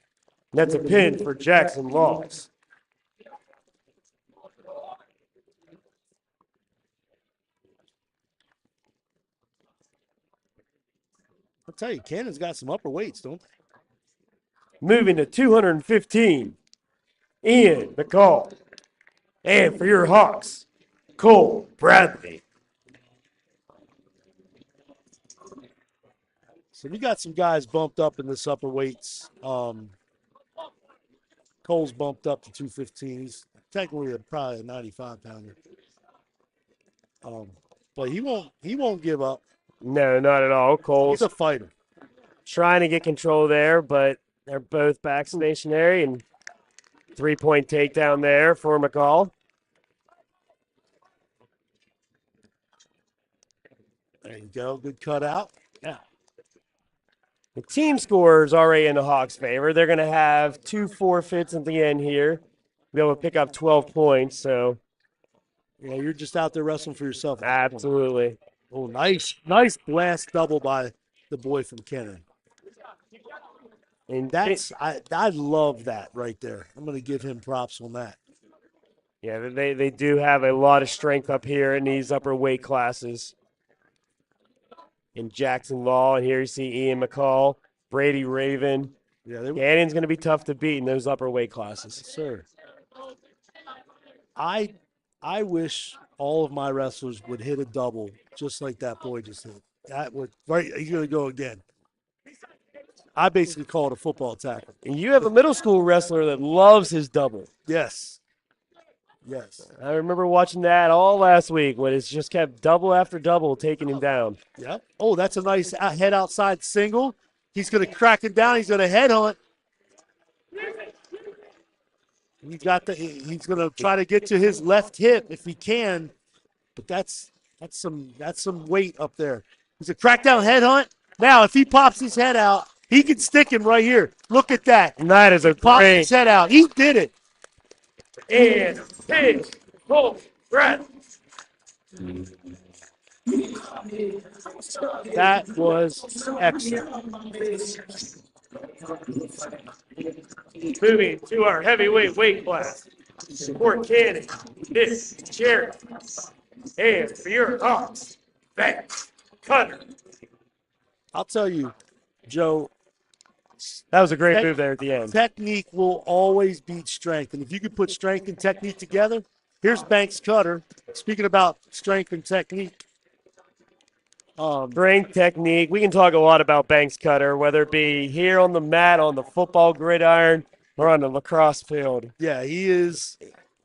That's a pin for Jackson Laws. I'll tell you, Cannon's got some upper weights, don't they? Moving to 215, Ian McCall. And for your Hawks, Cole Bradley. So we got some guys bumped up in this upper weights. Cole's bumped up to 215. He's technically probably a 95-pounder. But he won't give up. No, not at all. Cole's He's a fighter. trying to get control there, but they're both back stationary, and 3-point takedown there for McCall. There you go. Good cutout. Yeah. The team score is already in the Hawks' favor. They're going to have 2 forfeits at the end here. Be able to pick up 12 points, so. Yeah, you're just out there wrestling for yourself. Absolutely. Oh, nice blast double by the boy from Kennan. And I love that right there. I'm going to give him props on that. Yeah, they do have a lot of strength up here in these upper weight classes. In Jackson Law, and here you see Ian McCall, Brady Raven. Yeah, Cannon's going to be tough to beat in those upper weight classes. Sir. I wish all of my wrestlers would hit a double just like that boy just hit. That would right. He's going to go again. I basically call it a football tackle. And you have a middle school wrestler that loves his double. Yes. I remember watching that all last week when it's just kept double after double taking him down. Yep. Oh, that's a nice head outside single. He's going to crack it down. He's going to headhunt. He's going to try to get to his left hip if he can, but that's some weight up there. He's a crackdown headhunt. Now, if he pops his head out, he can stick him right here. Look at that. And that is a Pops great. his head out. He did it. And pin, Cole Bradley. That was excellent. Moving to our heavyweight weight class. For Cannon, this Jerry. And for your Hawks, Banks Cutter. I'll tell you, Joe, That was a great move there at the end. technique will always beat strength. And if you can put strength and technique together, here's Banks Cutter. Speaking about strength and technique. Strength, technique. We can talk a lot about Banks Cutter, whether it be here on the mat, on the football gridiron, or on the lacrosse field. Yeah, he is.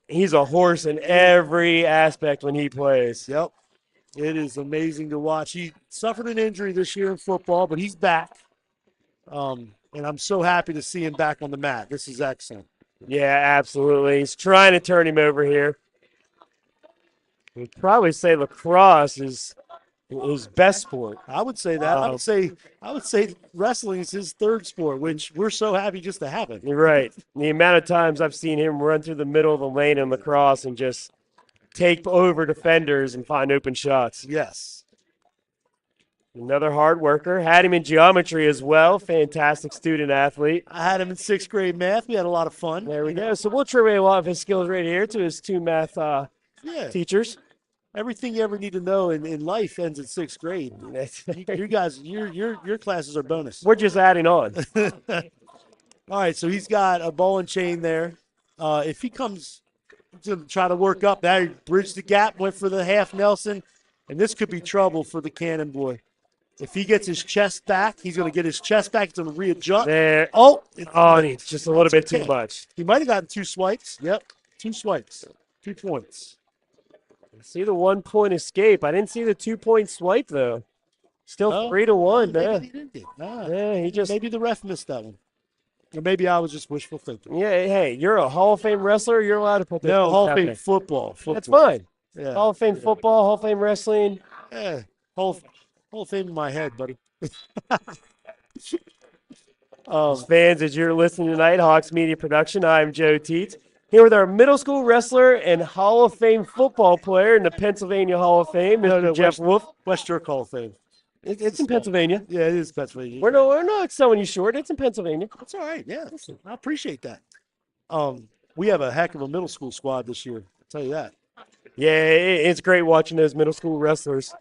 He's a horse in every aspect when he plays. Yep. It is amazing to watch. He suffered an injury this year in football, but he's back. And I'm so happy to see him back on the mat. This is excellent. Yeah, absolutely. He's trying to turn him over here. We'd probably say lacrosse is his best sport. I would say that. I would say wrestling is his third sport, which we're so happy just to have it. You're right. The amount of times I've seen him run through the middle of the lane in lacrosse and just take over defenders and find open shots. Yes. Another hard worker. Had him in geometry as well. Fantastic student athlete. I had him in 6th grade math. We had a lot of fun. There we go. So we'll attribute a lot of his skills right here to his 2 math teachers. Everything you ever need to know in life ends in 6th grade. You guys, your classes are bonus. We're just adding on. All right, so he's got a ball and chain there. If he comes to try to work up, that bridged the gap, went for the half Nelson, and this could be trouble for the Cannon boy. If he gets his chest back, he's going to get his chest back. He's going to readjust. There. Oh, Oh, it's just a little bit too okay. much. He might have gotten 2 swipes. Yep, 2 swipes, 2 points. See the 1-point escape. I didn't see the 2-point swipe though. Still Oh, 3-1. maybe Yeah. he didn't. Yeah, he just. Maybe the ref missed that one. Or maybe I was just wishful thinking. Yeah, hey, you're a Hall of Fame wrestler. You're allowed to put those No, things Hall of out Fame there. football. That's fine. Yeah. Hall of Fame football, Hall of Fame wrestling. Yeah. Hall of Fame in my head, buddy. As fans, as you're listening tonight, Hawks Media Production, I'm Joe Teets. Here with our middle school wrestler and Hall of Fame football player in the Pennsylvania Hall of Fame, Mr. Jeff Wolf. West York Hall of Fame. It's in Pennsylvania. Yeah, it is Pennsylvania. We're not selling you short. It's in Pennsylvania. That's all right. Yeah, I appreciate that. We have a heck of a middle school squad this year. I'll tell you that. Yeah, it's great watching those middle school wrestlers.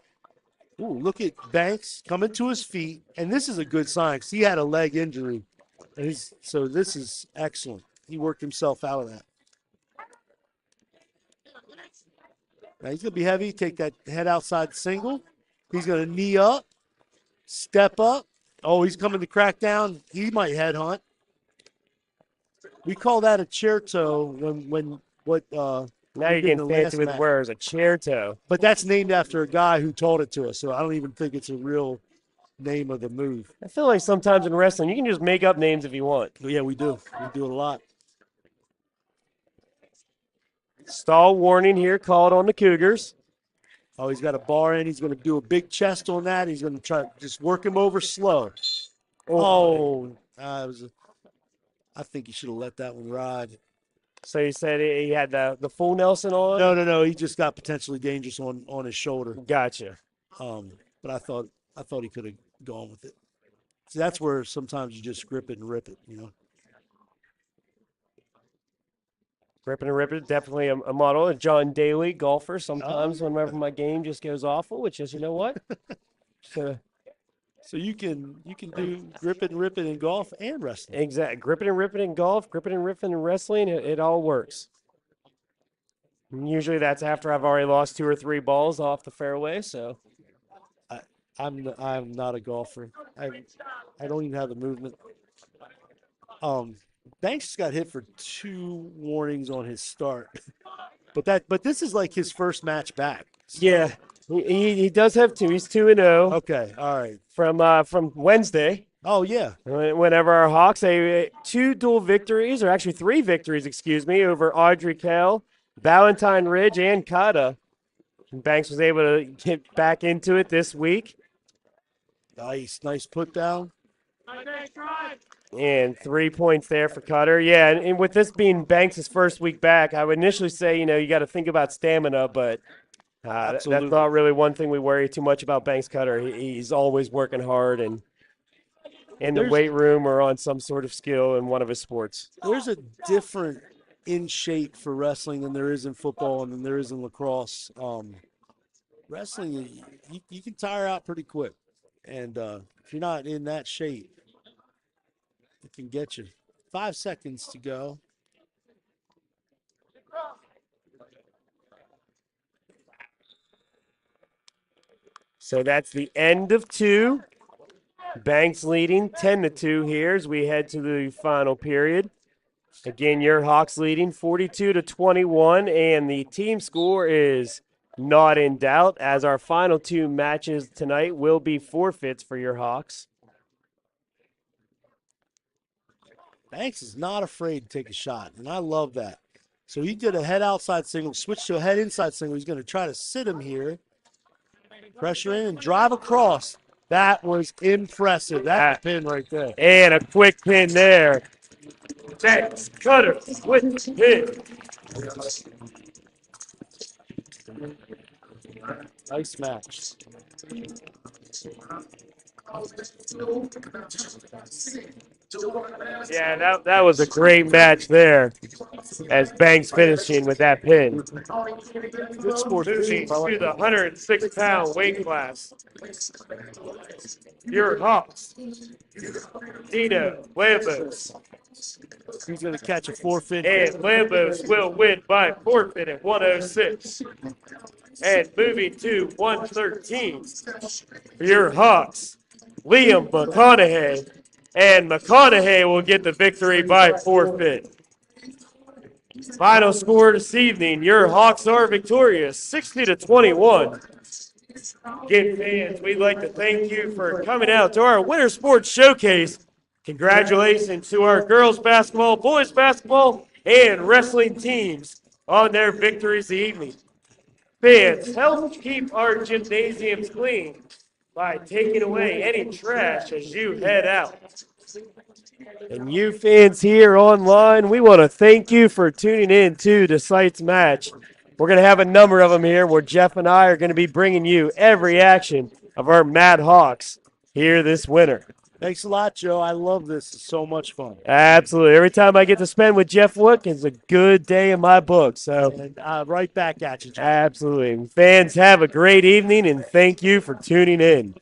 Ooh, look at Banks coming to his feet, and this is a good sign because he had a leg injury. So this is excellent. He worked himself out of that. Now he's going to be heavy. Take that head outside single. He's going to knee up, step up. Oh, he's coming to crack down. He might headhunt. We call that a chair toe when what Now you're getting fancy with words, a chair toe. But that's named after a guy who taught it to us, so I don't even think it's a real name of the move. I feel like sometimes in wrestling, you can just make up names if you want. But yeah, we do. We do it a lot. Stall warning here called on the Cougars. Oh, he's got a bar in. He's going to do a big chest on that. He's going to try to just work him over slow. I think he should have let that one ride. So you said he had the full Nelson on? No. He just got potentially dangerous on his shoulder. Gotcha. But I thought he could have gone with it. See, that's where sometimes you just grip it and rip it, you know. Ripping and ripping, definitely a model. A John Daly golfer. Sometimes whenever my game just goes awful, which is, you know what? So you can do grip it and rip it in golf and wrestling. Exactly. Grip it and rip it in golf, grip it and rip it in wrestling. It all works. And usually that's after I've already lost 2 or 3 balls off the fairway. So I'm not a golfer. I don't even have the movement. Banks got hit for 2 warnings on his start, but this is like his first match back. So. Yeah, he does have 2. He's 2-0. Okay, all right. From Wednesday. Oh yeah. Whenever our Hawks 2 dual victories, or actually 3 victories, excuse me, over Audrey Kell, Valentine Ridge, and Cotta. Banks was able to get back into it this week. Nice put down. And 3 points there for Cutter. Yeah, and with this being Banks' first week back, I would initially say, you got to think about stamina, but that's not really one thing we worry too much about Banks Cutter. He's always working hard and in the weight room or on some sort of skill in one of his sports. There's a different in shape for wrestling than there is in football and than there is in lacrosse. Wrestling, you can tire out pretty quick. And if you're not in that shape, it can get you. 5 seconds to go. So that's the end of 2. Banks leading 10-2 here as we head to the final period. Again, your Hawks leading 42-21, and the team score is not in doubt as our final 2 matches tonight will be forfeits for your Hawks. Banks is not afraid to take a shot, and I love that. So he did a head outside single, switched to a head inside single. He's going to try to sit him here, pressure in, and drive across. That was impressive. That's a pin right there. And a quick pin there. Banks Cutter with the pin. Nice match. Yeah, that was a great match there as Banks finishing with that pin. Good sport. Moving to the 106-pound weight class. Your Hawks, Dino Lambos. He's going to catch a forfeit. And Lambos will win by forfeit at 106. And moving to 113 for your Hawks, Liam McConaughey. And McConaughey will get the victory by forfeit. Final score this evening, your Hawks are victorious, 60-21. Again, fans, we'd like to thank you for coming out to our Winter Sports Showcase. Congratulations to our girls basketball, boys basketball, and wrestling teams on their victories this evening. Fans, help keep our gymnasiums clean by taking away any trash as you head out. And you fans here online, we want to thank you for tuning in to the Sites match. We're going to have a number of them here where Jeff and I are going to be bringing you every action of our Mad Hawks here this winter. Thanks a lot, Joe. I love this. It's so much fun. Absolutely. Every time I get to spend with Jeff Wook is a good day in my book. So, And right back at you, Joe. absolutely. Fans, have a great evening, and thank you for tuning in.